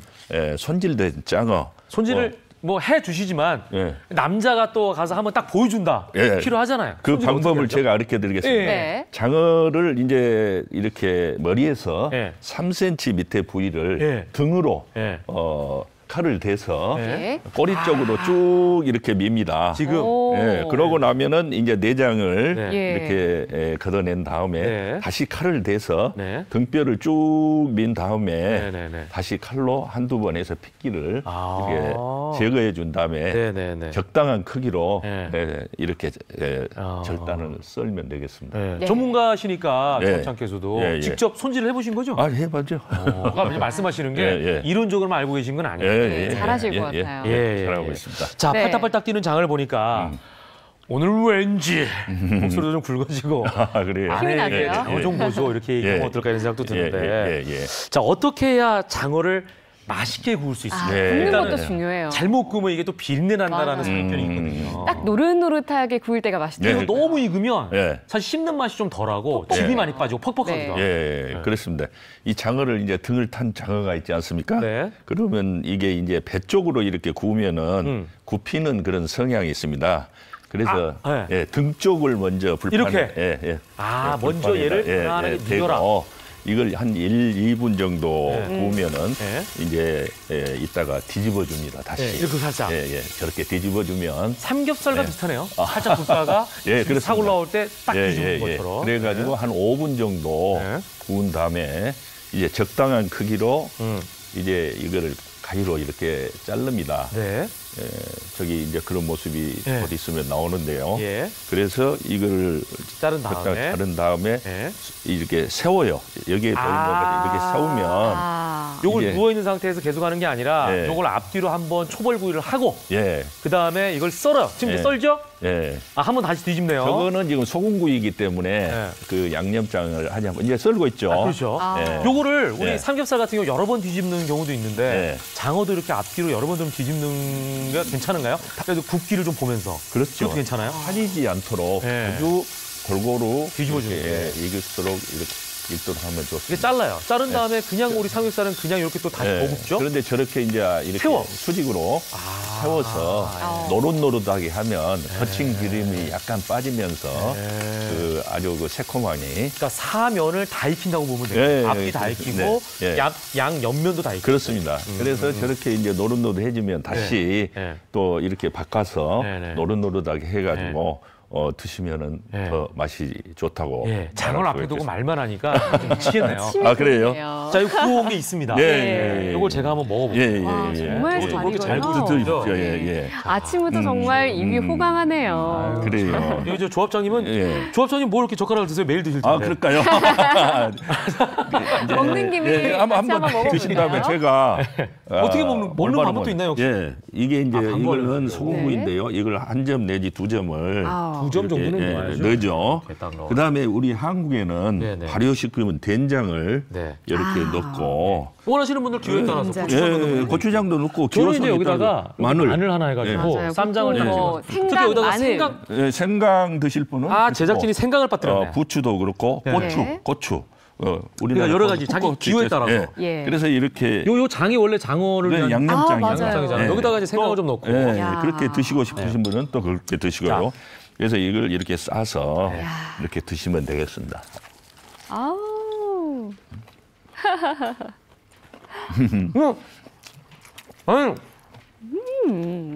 손질된 장어. 손질을 뭐 해주시지만 남자가 또 가서 한번 딱 보여준다 필요하잖아요. 그 방법을 제가 가르쳐드리겠습니다. 장어를 이제 이렇게 머리에서 3cm 밑에 부위를 등으로 칼을 대서 꼬리 쪽으로 쭉 이렇게 밉니다. 지금. 그러고 나면은 이제 내장을 이렇게 걷어낸 다음에 다시 칼을 대서 등뼈를 쭉 민 다음에 다시 칼로 한두 번 해서 핏기를 이렇게 제거해 준 다음에 적당한 크기로 이렇게 절단을 썰면 되겠습니다. 전문가시니까 조합장께서도 직접 손질을 해보신 거죠? 해봤죠. 아까 말씀하시는 게 이론적으로만 알고 계신 건 아니에요. 잘하실 것 같아요. 잘하고 있습니다. 자, 팔딱팔딱 뛰는 장을 보니까 오늘 왠지 목소리도 좀 굵어지고 그래요. 안에 장어 좀 보죠 이렇게 얘기하면 어떨까 이런 생각도 드는데 자, 어떻게 해야 장어를 맛있게 구울 수 있습니다. 굽는 것도 중요해요. 잘못 구우면 이게 또 비린내 난다라는 상편이 있거든요. 딱 노릇노릇하게 구울 때가 맛있죠. 너무 익으면 사실 씹는 맛이 좀 덜하고 즙이 많이 빠지고 퍽퍽하기도 하고. 그렇습니다. 이 장어를 이제 등을 탄 장어가 있지 않습니까? 그러면 이게 이제 배 쪽으로 이렇게 구우면은 굽히는 그런 성향이 있습니다. 그래서 등 쪽을 먼저 불판에 이렇게 먼저 얘를 편안하게 뉘어라. 이걸 한 2분 정도 구우면은 이제 이따가 뒤집어 줍니다. 다시 이렇게 살짝 저렇게 뒤집어 주면 삼겹살과 비슷하네요. 살짝 굽다가 싹 올라올 때 딱 뒤집는 것처럼. 그래가지고 한 5분 정도 구운 다음에 이제 적당한 크기로 이제 이거를 가위로 이렇게 자릅니다. 저기 이제 그런 모습이 곧 있으면 나오는데요. 그래서 이거를 자른 다음에 이렇게 세워요. 여기에 보이는 걸 이렇게 세우면 요걸 누워 있는 상태에서 계속 하는 게 아니라 요걸 앞뒤로 한번 초벌구이를 하고 그다음에 이걸 썰어요. 지금 이제 썰죠? 한번 다시 뒤집네요. 저거는 지금 소금구이이기 때문에 그 양념장을 하지 않고 이제 썰고 있죠. 그렇죠. 요거를 우리 삼겹살 같은 경우 여러 번 뒤집는 경우도 있는데 장어도 이렇게 앞뒤로 여러 번 좀 뒤집는 게 괜찮은가요? 그래도 굽기를 좀 보면서. 그렇죠. 그것도 괜찮아요? 파지지 않도록 아주 골고루 뒤집어주는 익을수록 이렇게 익도록 하면 좋습니다. 이게 잘라요. 자른 다음에 그냥 우리 삼겹살은 그냥 이렇게 또 다시 더 굽죠? 그런데 저렇게 이제 이렇게 수직으로 세워서 노릇노릇하게 하면 거친 기름이 약간 빠지면서 그 아주 그 새콤하니. 그러니까 사면을 다 익힌다고 보면 돼요. 앞이 다 익히고 양 옆면도 다 익히고. 그렇습니다. 그래서 저렇게 이제 노릇노릇해지면 다시 또 이렇게 바꿔서 노릇노릇하게 해가지고 드시면은 더 맛이 좋다고. 장어를 앞에 두고 말만 하니까 좀 미치겠네요. 그래요? 자, 이거 구운 게 있습니다. 이걸 제가 한번 먹어볼게요. 정말 잘 구워졌죠. 아침부터 정말 입이 호강하네요. 그래요. 이거 조합장님은 조합장님 뭐 이렇게 젓가락을 드세요? 매일 드실 텐데. 그럴까요? 먹는 김에 한번 드신 다음에 제가 어떻게 먹는 방법도 있나요, 혹시? 예, 이게 이제 이거는 소금구이인데요. 네. 이걸 한 점 내지 2점을 2점 정도는 넣어야죠. 넣죠. 그다음에 우리 한국에는 발효시키면 된장을 이렇게 넣고 원하시는 분들 기호에 따라서 고추장도 넣고 저는 이제 여기다가 마늘 하나 해가지고 쌈장을 뭐 생강, 여기다가 마늘. 생강 드실 분은 제작진이 생강을 빠뜨렸네. 부추도 그렇고 고추. 우리가 여러 가지 자기 기호에 따라서. 그래서 이렇게 요 장이 원래 장어를 위한 양념장이잖아요. 여기다가 이제 생강을 좀 넣고. 그렇게 드시고 싶으신 분은 또 그렇게 드시고요. 그래서 이걸 이렇게 싸서 이렇게 드시면 되겠습니다. 아우. 아니,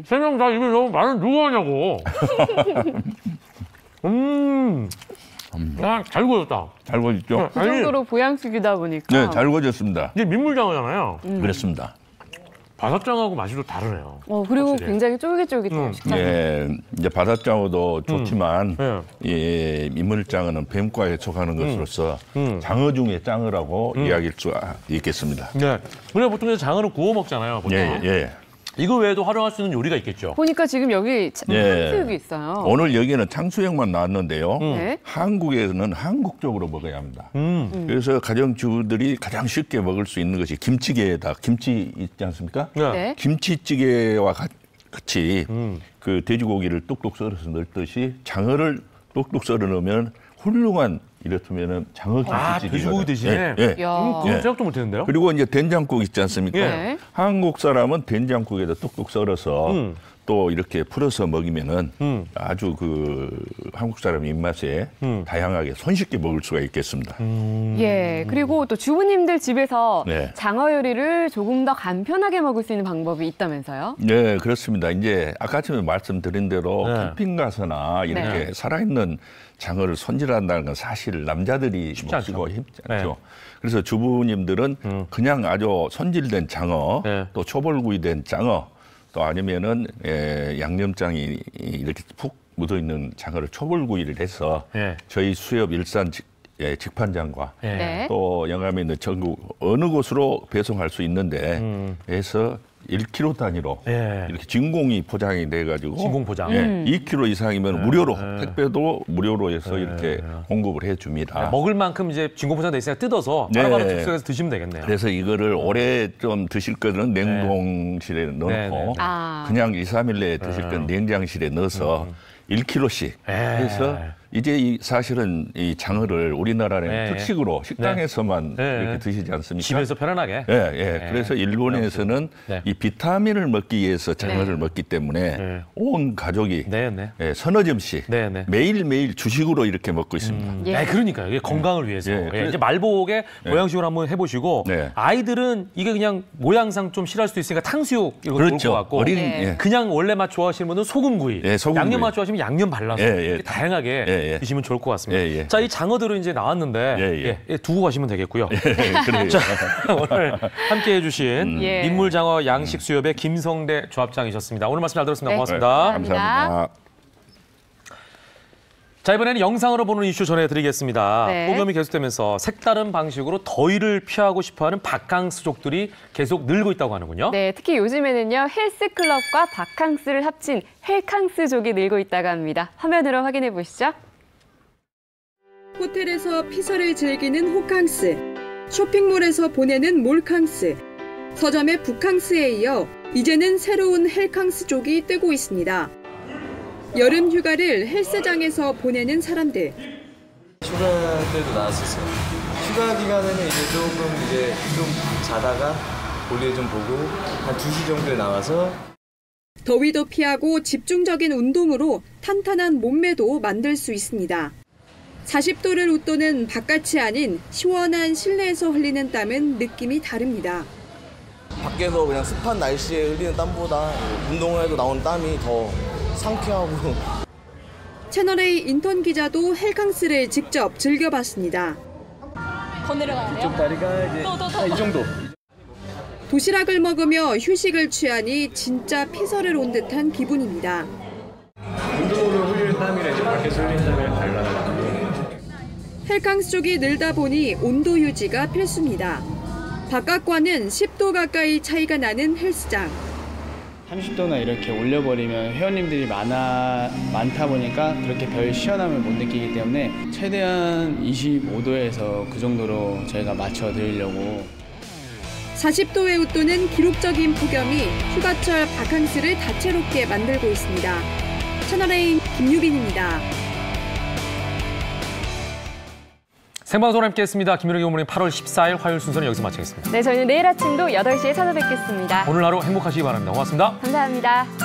생강 다 입에 너무 마늘 누가 하냐고. 잘 구워졌다. 잘 구워졌죠? 그 정도로 보양식이다 보니까. 네, 잘 구워졌습니다. 이게 민물장어잖아요. 그렇습니다. 바삭장어하고 맛이 좀 다르네요. 그리고 확실히. 굉장히 쫄깃쫄깃해요. 식감이. 이제 바닷장어도 좋지만 민물장어는 뱀과에 속하는 것으로서 장어 중에 짱어라고 이야기할 수 있겠습니다. 네, 우리가 보통 이제 장어는 구워 먹잖아요. 보통. 이거 외에도 활용할 수 있는 요리가 있겠죠. 보니까 지금 여기 탕수육이 있어요. 오늘 여기에는 탕수육만 나왔는데요. 한국에서는 한국적으로 먹어야 합니다. 그래서 가정주부들이 가장 쉽게 먹을 수 있는 것이 김치찌개에다 김치 있지 않습니까? 김치찌개와 같이 그 돼지고기를 뚝뚝 썰어서 넣듯이 장어를 뚝뚝 썰어 넣으면 훌륭한 이렇다면은 장어 김치찌개. 돼지고기 대신에. 그건 생각도 못했는데요. 그리고 이제 된장국 있지 않습니까? 한국 사람은 된장국에다 뚝뚝 썰어서 또 이렇게 풀어서 먹이면은 아주 그 한국 사람 입맛에 다양하게 손쉽게 먹을 수가 있겠습니다. 그리고 또 주부님들 집에서 장어 요리를 조금 더 간편하게 먹을 수 있는 방법이 있다면서요? 네, 그렇습니다. 이제 아까 전에 말씀드린 대로 캠핑 가서나 이렇게 살아있는 장어를 손질한다는 건 사실 남자들이 쉽지 않죠. 쉽지 않죠. 그래서 주부님들은 그냥 아주 손질된 장어, 또 초벌구이된 장어, 또 아니면은 양념장이 이렇게 푹 묻어 있는 장어를 초벌구이를 해서 저희 수협 일산 직판장과 또 영암에 있는 전국 어느 곳으로 배송할 수 있는데 해서 1kg 단위로 이렇게 진공이 포장이 돼가지고 진공 포장 2kg 이상이면 무료로 택배도 무료로 해서 이렇게 공급을 해줍니다. 먹을 만큼 이제 진공 포장돼 있으니까 뜯어서 바로바로 즉석에서 드시면 되겠네요. 그래서 이거를 오래 좀 드실 거는 냉동실에 넣고 그냥 2, 3일 내에 드실 건 냉장실에 넣어서 1kg씩 해서 이제 사실은 이 장어를 우리나라는 특식으로 식당에서만 이렇게 드시지 않습니까? 집에서 편안하게. 그래서 일본에서는 이 비타민을 먹기 위해서 장어를 먹기 때문에 온 가족이 서너 점씩 매일매일 주식으로 이렇게 먹고 있습니다. 그러니까요. 이게 건강을 위해서. 이제 말복에 보양식으로 한번 해보시고 아이들은 이게 그냥 모양상 좀 싫어할 수도 있으니까 탕수육 이거 좋을 것 같고 그냥 원래 맛 좋아하시는 분은 소금구이, 양념 맛 좋아하시면 양념 발라서 이렇게 다양하게 드시면 좋을 것 같습니다. 자, 이 장어들은 이제 나왔는데 두고 가시면 되겠고요. 자, 오늘 함께해 주신 민물장어 양식수협의 김성대 조합장이셨습니다. 오늘 말씀 잘 들었습니다. 고맙습니다. 감사합니다. 자, 이번에는 영상으로 보는 이슈 전해드리겠습니다. 폭염이 계속되면서 색다른 방식으로 더위를 피하고 싶어하는 바캉스족들이 계속 늘고 있다고 하는군요. 네, 특히 요즘에는요 헬스클럽과 바캉스를 합친 헬캉스족이 늘고 있다고 합니다. 화면으로 확인해 보시죠. 호텔에서 피서를 즐기는 호캉스, 쇼핑몰에서 보내는 몰캉스, 서점의 북캉스에 이어 이제는 새로운 헬캉스족이 뜨고 있습니다. 여름 휴가를 헬스장에서 보내는 사람들. 휴가 때도 나왔었어요. 휴가 기간에는 이제 좀 자다가 볼일 좀 보고 한 2시 정도에 나와서 더위도 피하고 집중적인 운동으로 탄탄한 몸매도 만들 수 있습니다. 40도를 웃도는 바깥이 아닌 시원한 실내에서 흘리는 땀은 느낌이 다릅니다. 밖에서 그냥 습한 날씨에 흘리는 땀보다 운동을 해도 나오는 땀이 더 상쾌하고. 채널A 인턴 기자도 헬캉스를 직접 즐겨봤습니다. 더 내려가야 돼요? 이쪽 다리가 이제 이 정도. 도시락을 먹으며 휴식을 취하니 진짜 피서를 온 듯한 기분입니다. 운동으로 흘리는 땀이랑 이제 밖에서 흘리는 땀이랑 달라요. 헬캉스 쪽이 늘다 보니 온도 유지가 필수입니다. 바깥과는 10도 가까이 차이가 나는 헬스장. 30도나 이렇게 올려버리면 회원님들이 많다 보니까 그렇게 별 시원함을 못 느끼기 때문에 최대한 25도에서 그 정도로 저희가 맞춰드리려고. 40도의 웃도는 기록적인 폭염이 휴가철 바캉스를 다채롭게 만들고 있습니다. 채널A 김유빈입니다. 생방송을 함께했습니다. 김유빈의 굿모닝 8월 14일 화요일 순서는 여기서 마치겠습니다. 네, 저희는 내일 아침도 8시에 찾아뵙겠습니다. 오늘 하루 행복하시기 바랍니다. 고맙습니다. 감사합니다.